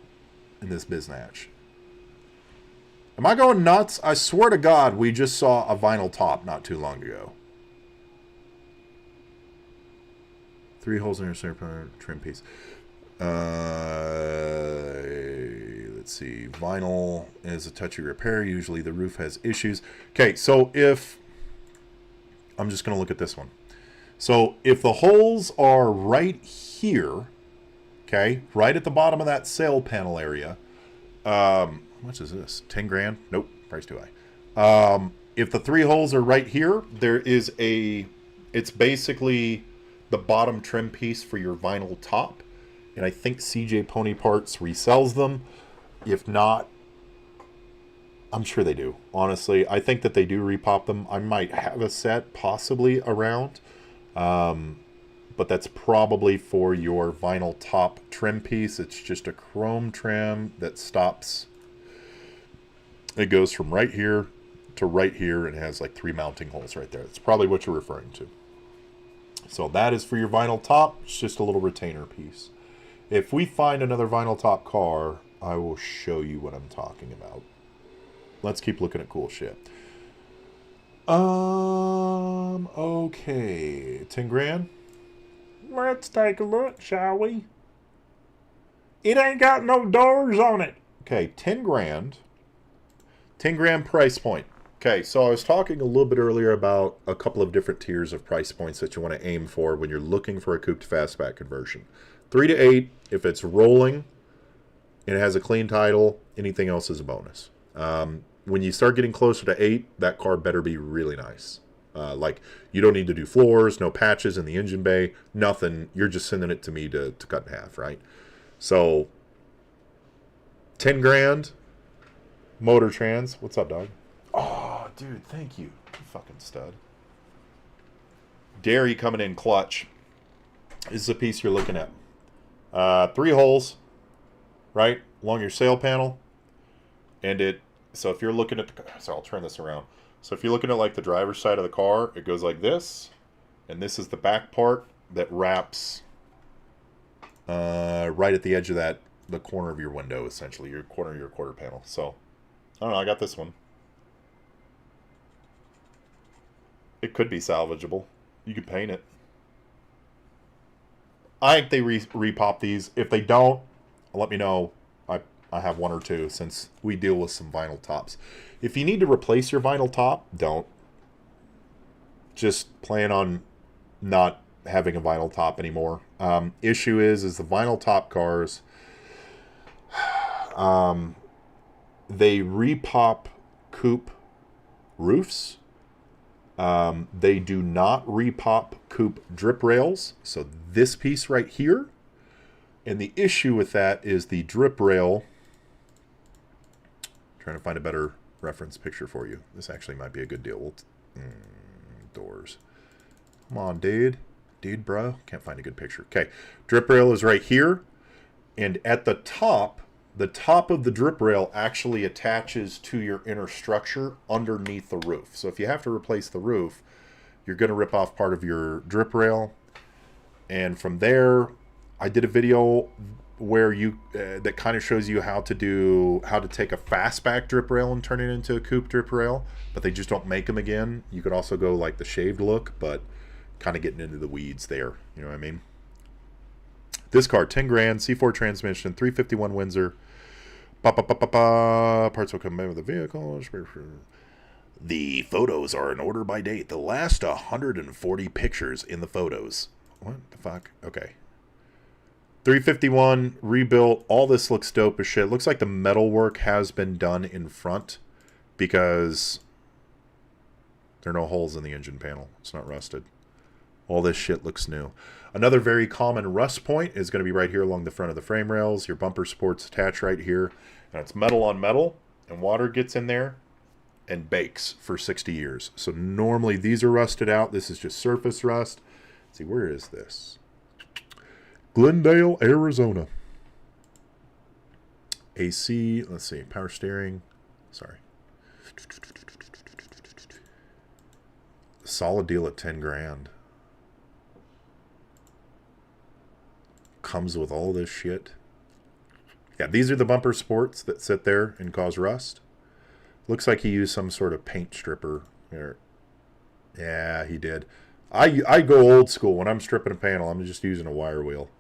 in this biznatch. Am I going nuts? I swear to God, we just saw a vinyl top not too long ago. 3 holes in your center trim piece. Let's see. Vinyl is a touchy repair. Usually the roof has issues. Okay, so if... I'm just going to look at this one. So if the holes are right here, okay, right at the bottom of that sail panel area, how much is this? 10 grand? Nope, price too high. If the 3 holes are right here, there is it's basically the bottom trim piece for your vinyl top. And I think CJ Pony Parts resells them. If not, I'm sure they do. Honestly, I think that they do repop them. I might have a set possibly around. But that's probably for your vinyl top trim piece. It's just a chrome trim that stops. It goes from right here to right here and has like 3 mounting holes right there. That's probably what you're referring to. So that is for your vinyl top. It's just a little retainer piece. If we find another vinyl top car, I will show you what I'm talking about. Let's keep looking at cool shit. Okay. 10 grand? Let's take a look, shall we? It ain't got no doors on it. Okay, 10 grand. 10 grand price point. Okay, so I was talking a little bit earlier about a couple of different tiers of price points that you want to aim for when you're looking for a coupe-to-fastback conversion. 3 to 8, if it's rolling and it has a clean title, anything else is a bonus. When you start getting closer to 8, that car better be really nice. Like, you don't need to do floors, no patches in the engine bay, nothing. You're just sending it to me to cut in half, right? So, 10 grand, motor trans. What's up, dog? Oh, dude, thank you. You fucking stud. Dairy coming in clutch. This is a piece you're looking at. 3 holes, right, along your sail panel. And so if you're looking at so I'll turn this around. So if you're looking at like the driver's side of the car, it goes like this. And this is the back part that wraps right at the edge of the corner of your window, essentially, your corner of your quarter panel. So, I don't know, I got this one. It could be salvageable. You could paint it. I think they repop these. If they don't, let me know. I have 1 or 2 since we deal with some vinyl tops. If you need to replace your vinyl top, don't. Just plan on not having a vinyl top anymore. Issue is the vinyl top cars, they repop coupe roofs. They do not repop coupe drip rails. So this piece right here. And the issue with that is the drip rail. Trying to find a better reference picture for you. This actually might be a good deal. Doors. Come on, dude. Dude, bro. Can't find a good picture. Okay. Drip rail is right here. And at the top of the drip rail actually attaches to your inner structure underneath the roof. So if you have to replace the roof, you're going to rip off part of your drip rail. And from there, I did a video where you that kind of shows you how to take a fastback drip rail and turn it into a coupe drip rail, but they just don't make them again. You could also go like the shaved look, but kind of getting into the weeds there. You know what I mean? This car, 10 grand, C4 transmission, 351 Windsor. Parts will come in with the vehicle. The photos are in order by date. The last 140 pictures in the photos. What the fuck? Okay. 351, rebuilt. All this looks dope as shit. Looks like the metal work has been done in front because there are no holes in the engine panel. It's not rusted. All this shit looks new. Another very common rust point is going to be right here along the front of the frame rails. Your bumper supports attach right here. And it's metal on metal. And water gets in there and bakes for 60 years. So normally these are rusted out. This is just surface rust. Let's see, where is this? Glendale, Arizona. AC, let's see, power steering. Sorry. Solid deal at 10 grand. Comes with all this shit. Yeah, these are the bumper supports that sit there and cause rust. Looks like he used some sort of paint stripper here. Yeah, he did. I go old school. When I'm stripping a panel, I'm just using a wire wheel.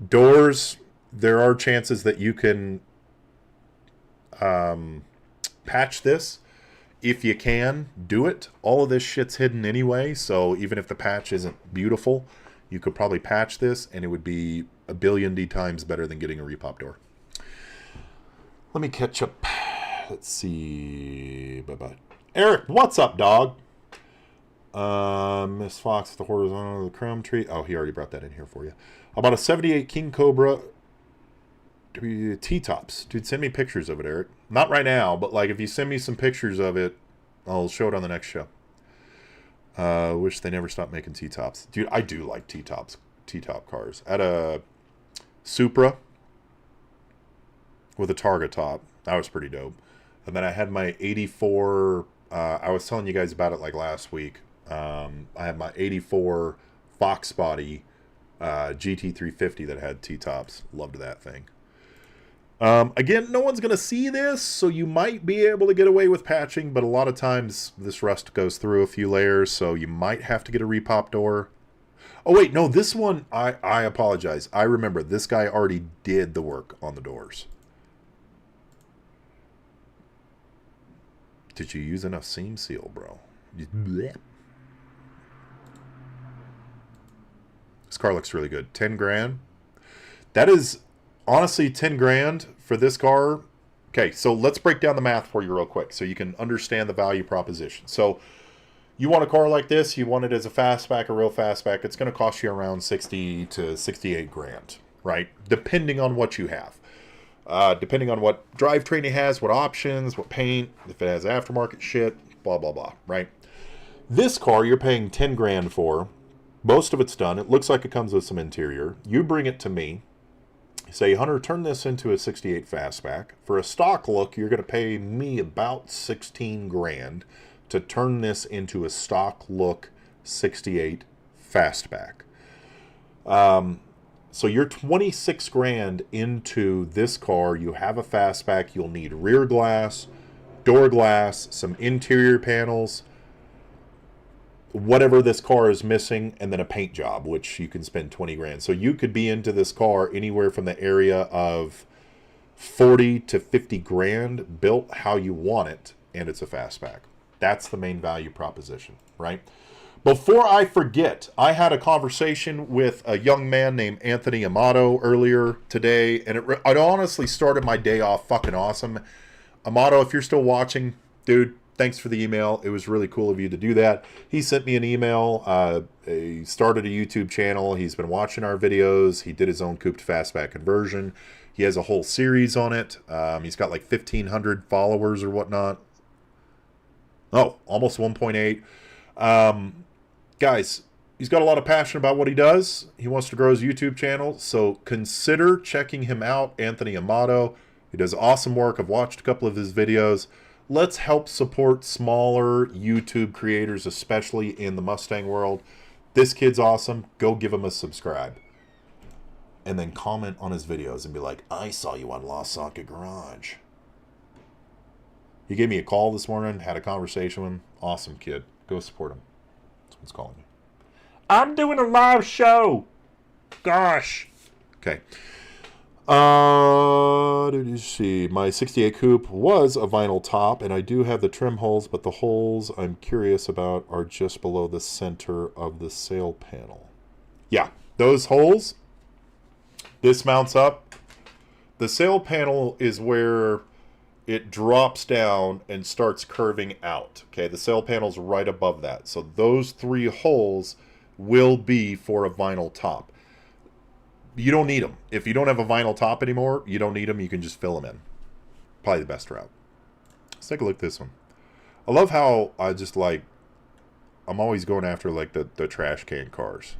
Doors, there are chances that you can patch this. If you can, do it. All of this shit's hidden anyway, so even if the patch isn't beautiful, you could probably patch this, and it would be a billion D times better than getting a repop door. Let me catch up. Let's see. Bye-bye. Eric, what's up, dog? Miss Fox, the horizontal of the chrome tree. Oh, he already brought that in here for you. About a 78 King Cobra T-tops. Dude, send me pictures of it, Eric. Not right now, but like if you send me some pictures of it, I'll show it on the next show. Wish they never stopped making T-tops. Dude, I do like T-tops, T-top cars. I had a Supra with a Targa top. That was pretty dope. And then I had my 84, I was telling you guys about it like last week. I had my 84 Fox Body GT350 that had T-tops. Loved that thing. Again, no one's going to see this, so you might be able to get away with patching, but a lot of times this rust goes through a few layers, so you might have to get a repop door. Oh, wait, no, this one, I apologize. I remember, this guy already did the work on the doors. Did you use enough seam seal, bro? Blech. This car looks really good. 10 grand. That is honestly 10 grand for this car. Okay, so let's break down the math for you real quick so you can understand the value proposition. So you want a car like this, you want it as a fastback, a real fastback, it's going to cost you around 60 to 68 grand, right? Depending on what you have. Depending on what drivetrain it has, what options, what paint, if it has aftermarket shit, blah, blah, blah, right? This car you're paying 10 grand for. Most of it's done. It looks like it comes with some interior. You bring it to me. Say, Hunter, turn this into a 68 fastback. For a stock look, you're going to pay me about 16 grand to turn this into a stock look 68 fastback. So you're 26 grand into this car. You have a fastback. You'll need rear glass, door glass, some interior panels, whatever this car is missing, and then a paint job, which you can spend 20 grand. So you could be into this car anywhere from the area of 40 to 50 grand, built how you want it, and it's a fastback. That's the main value proposition, right? Before I forget, I had a conversation with a young man named Anthony Amato earlier today, and it honestly started my day off fucking awesome. Amato, if you're still watching, dude, thanks for the email. It was really cool of you to do that. He sent me an email. He started a YouTube channel. He's been watching our videos. He did his own coupe-to-fastback conversion. He has a whole series on it. He's got like 1,500 followers or whatnot. Oh, almost 1.8. Guys, he's got a lot of passion about what he does. He wants to grow his YouTube channel, so consider checking him out, Anthony Amato. He does awesome work. I've watched a couple of his videos. Let's help support smaller YouTube creators, especially in the Mustang world. This kid's awesome. Go give him a subscribe. And then comment on his videos and be like, I saw you on LostSocketGarage. He gave me a call this morning, had a conversation with him. Awesome kid. Go support him. That's It's calling me. I'm doing a live show. Gosh. Okay. Did you see? My 68 coupe was a vinyl top, and I do have the trim holes, but the holes I'm curious about are just below the center of the sail panel. Yeah, those holes, this mounts up. The sail panel is where it drops down and starts curving out. Okay, the sail panel's right above that. So those 3 holes will be for a vinyl top. You don't need them. If you don't have a vinyl top anymore, you don't need them. You can just fill them in. Probably the best route. Let's take a look at this one. I love how I'm always going after like the trash can cars.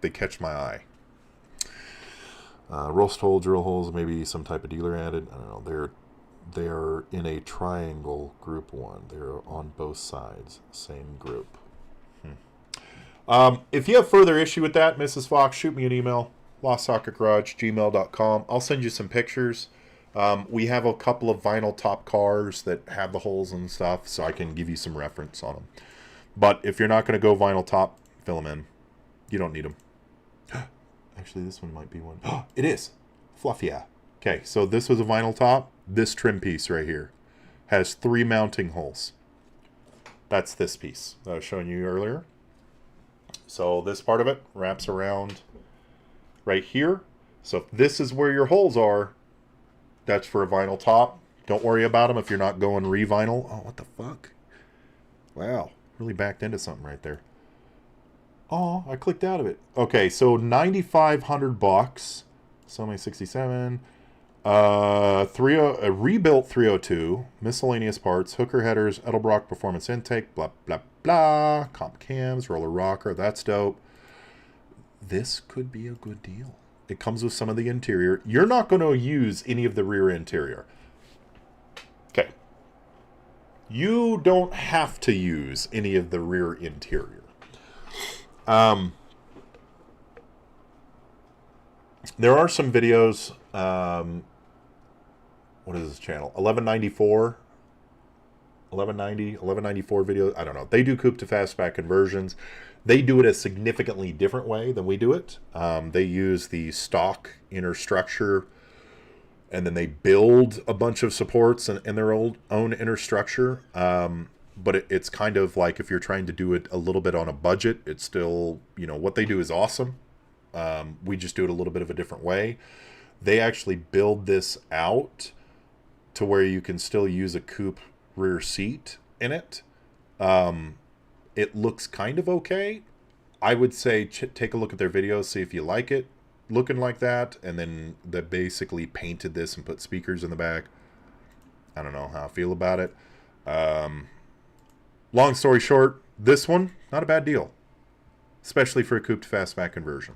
They catch my eye. Rust hole, drill holes, maybe some type of dealer added. I don't know. They're in a triangle group 1. They're on both sides. Same group. If you have further issue with that, Mrs. Fox, shoot me an email. LostSocketGarage, gmail.com. I'll send you some pictures. We have a couple of vinyl top cars that have the holes and stuff, so I can give you some reference on them. But if you're not going to go vinyl top, fill them in. You don't need them. Actually, this one might be one. It is. Fluffier. Okay, so this was a vinyl top. This trim piece right here has 3 mounting holes. That's this piece that I was showing you earlier. So this part of it wraps around right here. So if this is where your holes are, that's for a vinyl top. Don't worry about them if you're not going re-vinyl. Oh, what the fuck? Wow, really backed into something right there. Oh, I clicked out of it. Okay, so $9,500. Sony 67. A rebuilt 302. Miscellaneous parts. Hooker headers. Edelbrock performance intake. Blah, blah, blah. Comp cams. Roller rocker. That's dope. This could be a good deal. It comes with some of the interior. You're not going to use any of the rear interior. Okay. You don't have to use any of the rear interior. There are some videos. What is this channel? 1194. 1194 videos. I don't know. They do coupe-to-fastback conversions. They do it a significantly different way than we do it. They use the stock inner structure, and then they build a bunch of supports in their own inner structure. But it's kind of like if you're trying to do it a little bit on a budget, it's still, what they do is awesome. We just do it a little bit of a different way. They actually build this out to where you can still use a coupe rear seat in it. It looks kind of okay. I would say take a look at their videos, see if you like it looking like that. And then they basically painted this and put speakers in the back. I don't know how I feel about it. Long story short, this one, not a bad deal. Especially for a coupe-to-fastback conversion.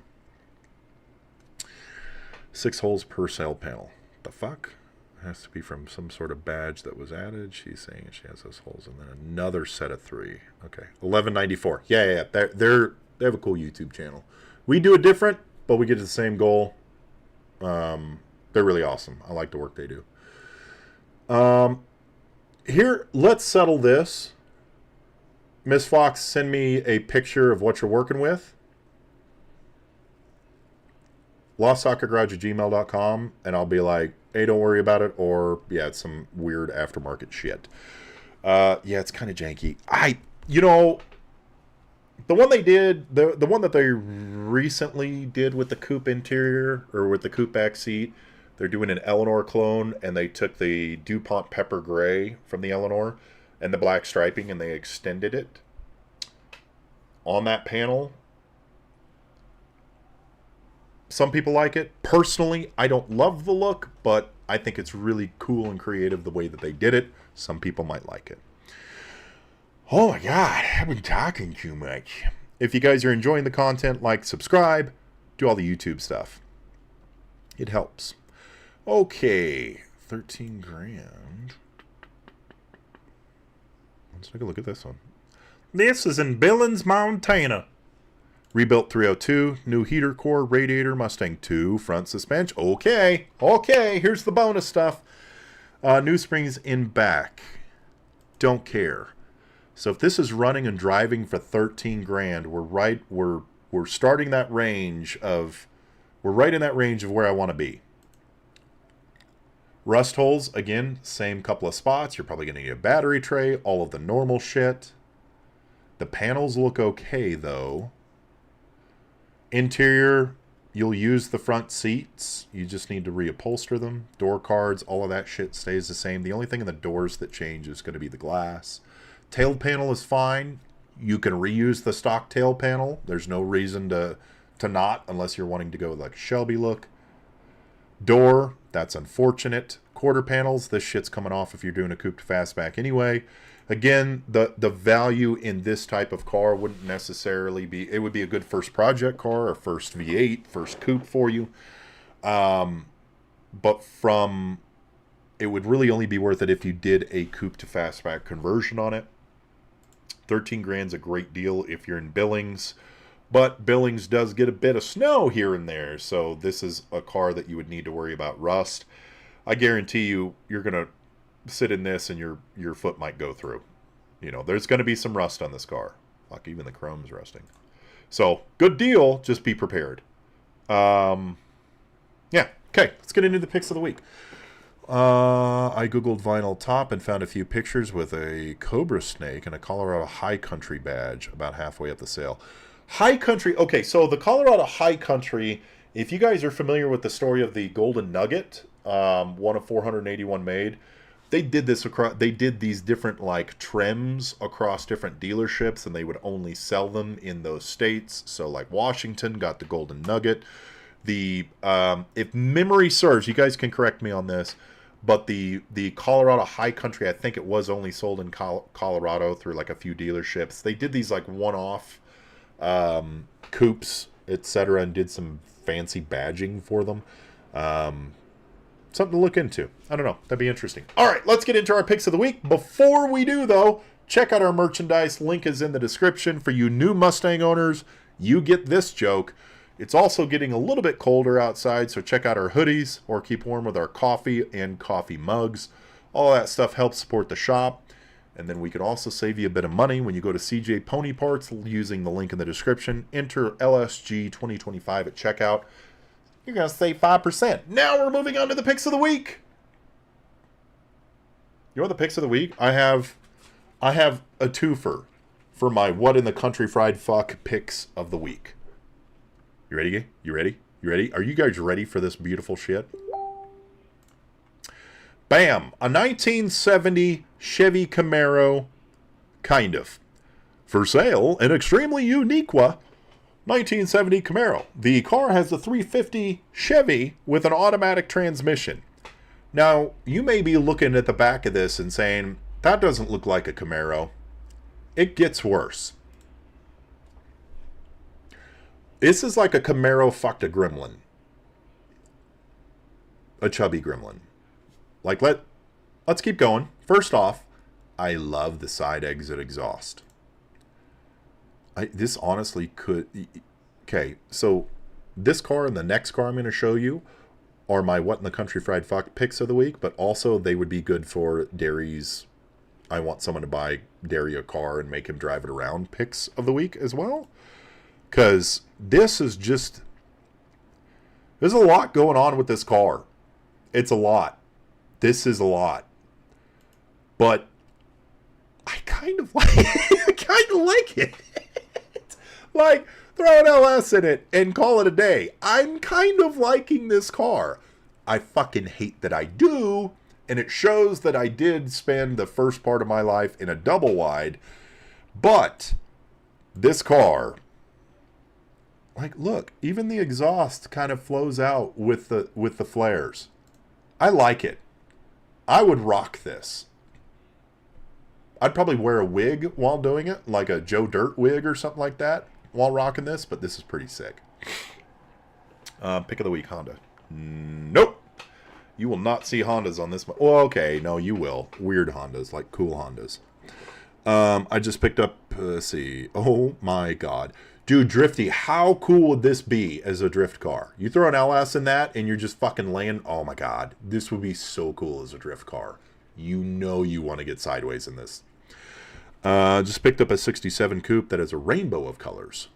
6 holes per sail panel. The fuck? It has to be from some sort of badge that was added. She's saying she has those holes, and then another set of 3. Okay, 1194. Yeah. They have a cool YouTube channel. We do it different, but we get to the same goal. They're really awesome. I like the work they do. Here, let's settle this. Miss Fox, send me a picture of what you're working with. LostSocketGarage@gmail.com, and I'll be like, hey, don't worry about it, or, yeah, it's some weird aftermarket shit. Yeah, it's kind of janky. The one they did, the one that they recently did with the coupe interior, or with the coupe back seat, they're doing an Eleanor clone, and they took the DuPont Pepper Gray from the Eleanor, and the black striping, and they extended it on that panel. Some people like it. Personally, I don't love the look, but I think it's really cool and creative the way that they did it. Some people might like it. Oh my God, I've been talking too much. If you guys are enjoying the content, like, subscribe, do all the YouTube stuff. It helps. Okay, 13 grand. Let's take a look at this one. This is in Billings, Montana. Rebuilt 302, new heater core, radiator, Mustang 2, front suspension. Okay, here's the bonus stuff. New springs in back. Don't care. So if this is running and driving for 13 grand, we're starting that range of, we're right in that range of where I want to be. Rust holes, again, same couple of spots. You're probably going to need a battery tray, all of the normal shit. The panels look okay, though. Interior, you'll use the front seats. You just need to reupholster them. Door cards, all of that shit stays the same. The only thing in the doors that change is going to be the glass. Tail panel is fine. You can reuse the stock tail panel. There's no reason to not, unless you're wanting to go with like a Shelby look. Door, that's unfortunate. Quarter panels, this shit's coming off if you're doing a coupe to fastback anyway. Again, the value in this type of car wouldn't necessarily be, it would be a good first project car or first V8, first coupe for you. But it would really only be worth it if you did a coupe to fastback conversion on it. 13 grand's a great deal if you're in Billings. But Billings does get a bit of snow here and there, so this is a car that you would need to worry about rust. I guarantee you, you're going to sit in this and your foot might go through. You know, there's going to be some rust on this car. Fuck, even the chrome's rusting. So, good deal, just be prepared. Yeah, okay, let's get into the picks of the week. I googled vinyl top and found a few pictures with a cobra snake and a Colorado High Country badge about halfway up the sale. High Country, okay, so the Colorado High Country, if you guys are familiar with the story of the Golden Nugget, one of 481 made, they did this across, they did these different like trims across different dealerships, and they would only sell them in those states. So like Washington got the Golden Nugget. The if memory serves, you guys can correct me on this, but the Colorado High Country, I think it was only sold in Colorado through like a few dealerships. They did these like one-off coupes, etc., and did some fancy badging for them. Something to look into. I don't know. That'd be interesting. All right, let's get into our picks of the week. Before we do, though, check out our merchandise. Link is in the description. For you new Mustang owners, you get this joke. It's also getting a little bit colder outside, so check out our hoodies or keep warm with our coffee and coffee mugs. All that stuff helps support the shop. And then we can also save you a bit of money when you go to CJ Pony Parts using the link in the description. Enter LSG 2025 at checkout. You're going to save 5%. Now we're moving on to the picks of the week. You know what the picks of the week? I have a twofer for my What in the Country Fried Fuck picks of the week. You ready? You ready? You ready? Are you guys ready for this beautiful shit? Bam! A 1970 Chevy Camaro, kind of. For sale, an extremely unique 1970 Camaro. The car has a 350 Chevy with an automatic transmission. Now, you may be looking at the back of this and saying, that doesn't look like a Camaro. It gets worse. This is like a Camaro fucked a gremlin. A chubby gremlin. Like, let's keep going. First off, I love the side exit exhaust. This honestly could... Okay, so this car and the next car I'm going to show you are my What in the Country Fried Fuck picks of the week, but also they would be good for Derry's I want someone to buy Derry a car and make him drive it around picks of the week as well. Because this is just... There's a lot going on with this car. It's a lot. This is a lot. But I kind of like it. I kind of like it. Like, throw an LS in it and call it a day. I'm kind of liking this car. I fucking hate that I do, and it shows that I did spend the first part of my life in a double wide. But this car, like, look, even the exhaust kind of flows out with the flares. I like it. I would rock this. I'd probably wear a wig while doing it, like a Joe Dirt wig or something like that, while rocking this, but this is pretty sick. Pick of the week, Honda. Nope. You will not see Hondas on this one. Well, okay, no, you will. Weird Hondas, like cool Hondas. I just picked up, let's see. Oh my God. Dude, Drifty, how cool would this be as a drift car? You throw an LS in that and you're just fucking laying. Oh my God. This would be so cool as a drift car. You know you want to get sideways in this. Just picked up a 67 coupe that has a rainbow of colors.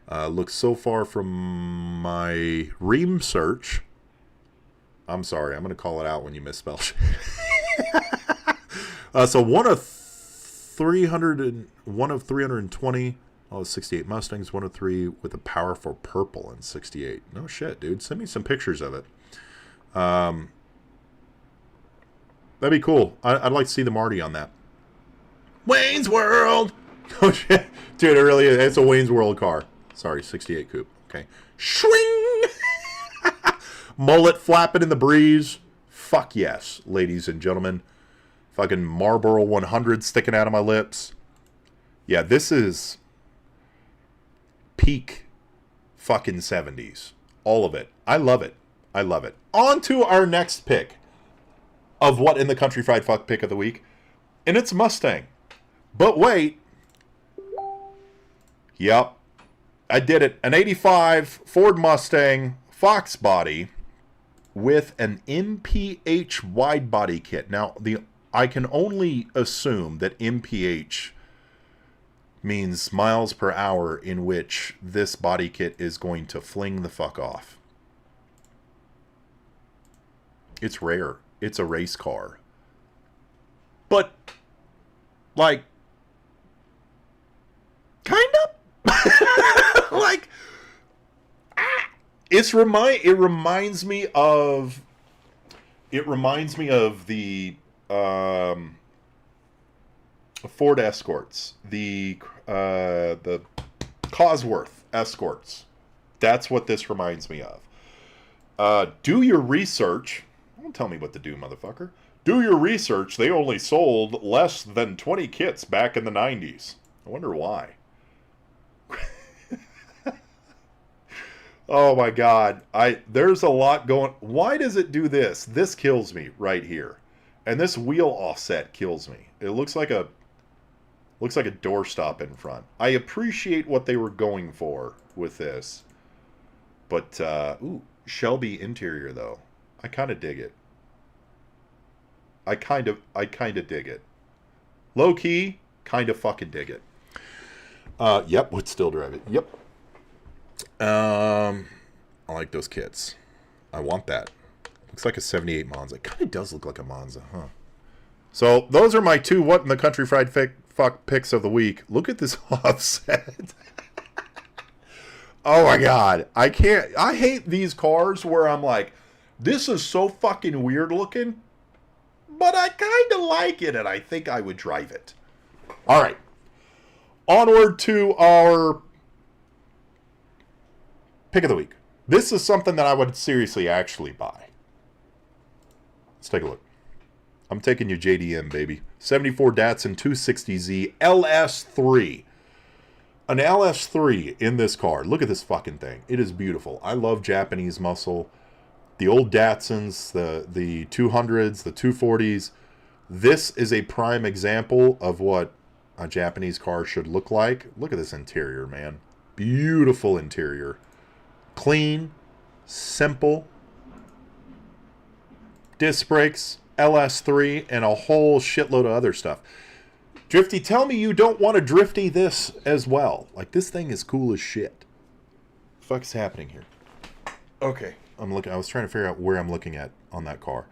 Looks so far from my Ream search. I'm sorry, I'm going to call it out when you misspell shit. So one of 320. Oh, 68 Mustangs, 1 of 3 with a powerful purple in 68. No shit, dude. Send me some pictures of it. That'd be cool. I'd like to see the Marty on that. Wayne's World! Oh shit. Dude, it really is. It's a Wayne's World car. Sorry, 68 coupe. Okay. Swing! Mullet flapping in the breeze. Fuck yes, ladies and gentlemen. Fucking Marlboro 100 sticking out of my lips. Yeah, this is peak fucking 70s. All of it. I love it. I love it. On to our next pick of what in the Country Fried Fuck pick of the week. And it's Mustang. But wait. Yep. I did it. An 85 Ford Mustang Fox body with an MPH wide body kit. Now, I can only assume that MPH means miles per hour in which this body kit is going to fling the fuck off. It's rare. It's a race car. But, like, kind of? Like, it reminds me of the Ford Escorts, the Cosworth Escorts. That's what this reminds me of. Do your research. Don't tell me what to do, motherfucker. Do your research. They only sold less than 20 kits back in the 90s. I wonder why. Oh my God. There's a lot going. Why does it do this? This kills me right here. And this wheel offset kills me. It looks like a doorstop in front. I appreciate what they were going for with this. But ooh, Shelby interior though. I kind of dig it. I kind of dig it. Low key, kind of fucking dig it. Yep, would still drive it. Yep. I like those kits. I want that. Looks like a 78 Monza. It kind of does look like a Monza, huh? So those are my two what in the Country Fried Fuck picks of the week. Look at this offset. Oh my God. I hate these cars where I'm like, this is so fucking weird looking, but I kind of like it and I think I would drive it. All right. Onward to our pick of the week. This is something that I would seriously actually buy. Let's take a look. I'm taking you JDM, baby. 74 Datsun 260Z LS3. An LS3 in this car. Look at this fucking thing. It is beautiful. I love Japanese muscle. The old Datsuns, the 200s, the 240s. This is a prime example of what a Japanese car should look like. Look at this interior, man. Beautiful interior. Clean, simple, disc brakes, LS3, and a whole shitload of other stuff. Drifty, tell me you don't want to Drifty this as well. Like, this thing is cool as shit. What the fuck's happening here? Okay, I was trying to figure out where I'm looking at on that car.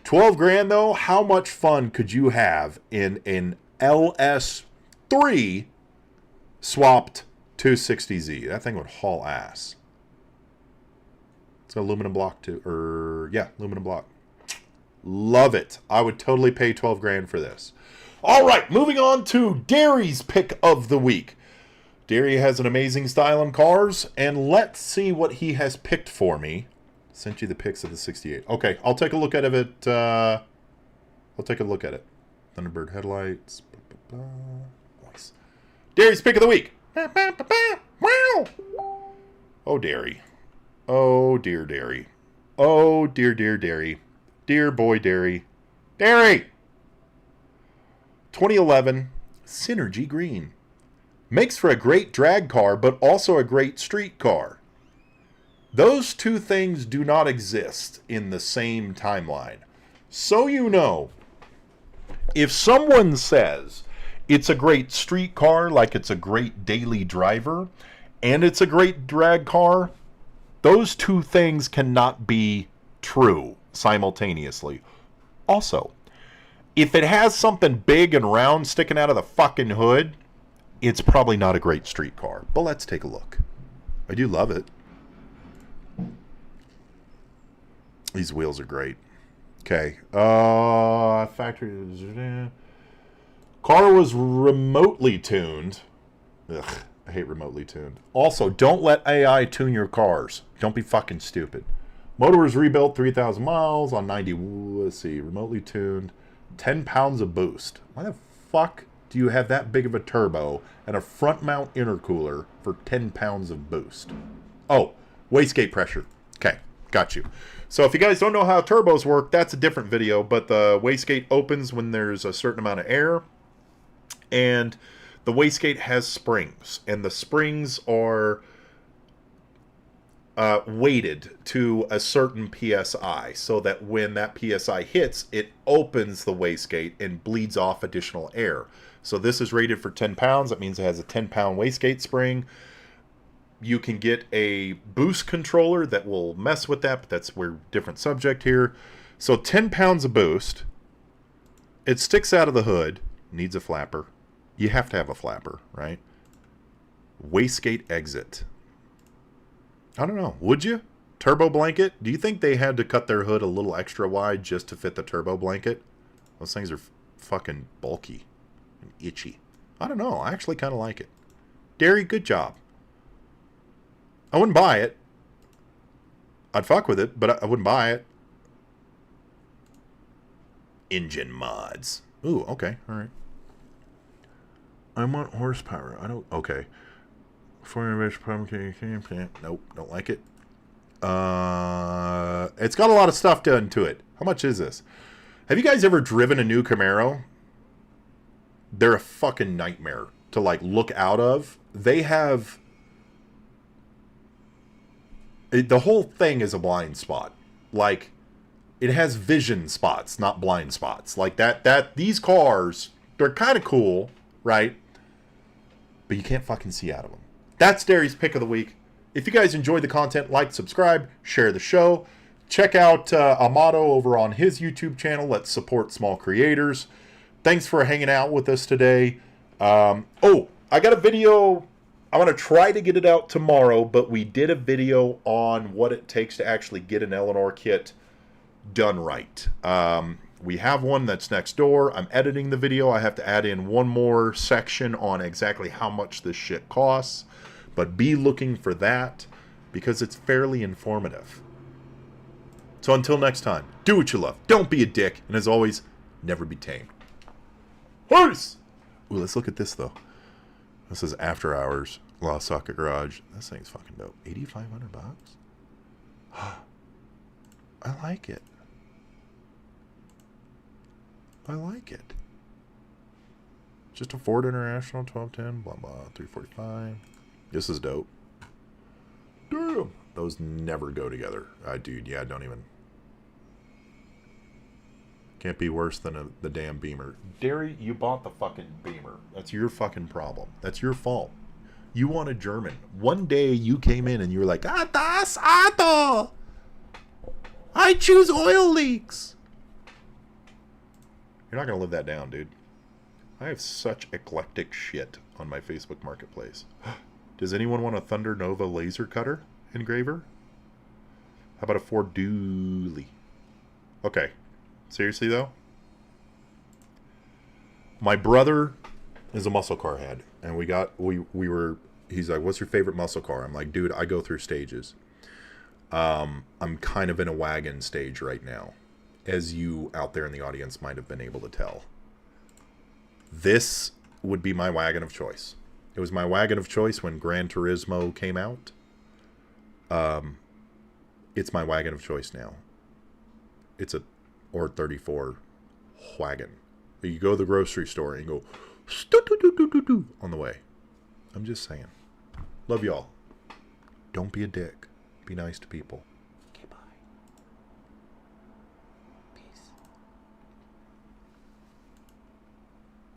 12 grand though, how much fun could you have in an LS3 swapped 260Z? That thing would haul ass. It's got aluminum block too, yeah, aluminum block. Love it. I would totally pay 12 grand for this. All right, moving on to Derry's pick of the week. Derry has an amazing style in cars, and let's see what he has picked for me. Sent you the pics of the 68. Okay, I'll take a look at it. I'll take a look at it. Thunderbird headlights. Nice. Derry's pick of the week. Oh, Derry. Oh, dear Derry. Oh, dear, dear Derry. Dear boy Derry. Derry! 2011 Synergy Green. Makes for a great drag car, but also a great street car. Those two things do not exist in the same timeline. So you know, if someone says It's a great street car, like it's a great daily driver, and it's a great drag car. Those two things cannot be true simultaneously. Also, if it has something big and round sticking out of the fucking hood, it's probably not a great street car. But let's take a look. I do love it. These wheels are great. Okay. Factory. Car was remotely tuned. Ugh, I hate remotely tuned. Also, don't let AI tune your cars. Don't be fucking stupid. Motor was rebuilt 3,000 miles on 90. Let's see. Remotely tuned. 10 pounds of boost. Why the fuck do you have that big of a turbo and a front mount intercooler for 10 pounds of boost? Oh, wastegate pressure. Okay, got you. So if you guys don't know how turbos work, that's a different video, but the wastegate opens when there's a certain amount of air, and the wastegate has springs, and the springs are weighted to a certain PSI, so that when that PSI hits, it opens the wastegate and bleeds off additional air. So this is rated for 10 pounds. That means it has a 10-pound wastegate spring. You can get a boost controller that will mess with that, but that's we're different subject here. So 10 pounds of boost. It sticks out of the hood. Needs a flapper. You have to have a flapper, right? Wastegate exit. I don't know. Would you? Turbo blanket? Do you think they had to cut their hood a little extra wide just to fit the turbo blanket? Those things are fucking bulky and itchy. I don't know. I actually kind of like it. Derry, good job. I wouldn't buy it. I'd fuck with it, but I wouldn't buy it. Engine mods. Ooh, okay. All right. I want horsepower. I don't... Okay. 4 pumpkin. Nope, don't like it. It's got a lot of stuff done to it. How much is this? Have you guys ever driven a new Camaro? They're a fucking nightmare to like look out of. They have... The whole thing is a blind spot. Like, it has vision spots, not blind spots. Like these cars, they're kind of cool, right? But you can't fucking see out of them. That's Derry's pick of the week. If you guys enjoyed the content, like, subscribe, share the show. Check out Amato over on his YouTube channel. Let's support small creators. Thanks for hanging out with us today. Oh, I got a video. I'm going to try to get it out tomorrow, but we did a video on what it takes to actually get an Eleanor kit done right. We have one that's next door. I'm editing the video. I have to add in one more section on exactly how much this shit costs. But be looking for that because it's fairly informative. So until next time, do what you love. Don't be a dick. And as always, never be tamed. Peace! Ooh, let's look at this, though. This is After Hours, LostSocketGarage. This thing's fucking dope. $8,500? I like it. I like it. Just a Ford International 1210, blah, blah, 345. This is dope. Damn. Those never go together. Dude, yeah, don't even. Can't be worse than the damn Beamer. Derry, you bought the fucking Beamer. That's your fucking problem. That's your fault. You wanted German. One day you came in and you were like, das Auto! I choose oil leaks! You're not going to live that down, dude. I have such eclectic shit on my Facebook Marketplace. Does anyone want a Thunder Nova laser cutter engraver? How about a Ford Dually? Okay. Seriously, though? My brother is a muscle car head. And he's like, what's your favorite muscle car? I'm like, dude, I go through stages. I'm kind of in a wagon stage right now. As you out there in the audience might have been able to tell. This would be my wagon of choice. It was my wagon of choice when Gran Turismo came out. It's my wagon of choice now. It's a or 34 wagon. You go to the grocery store and you go on the way. I'm just saying. Love y'all. Don't be a dick. Be nice to people.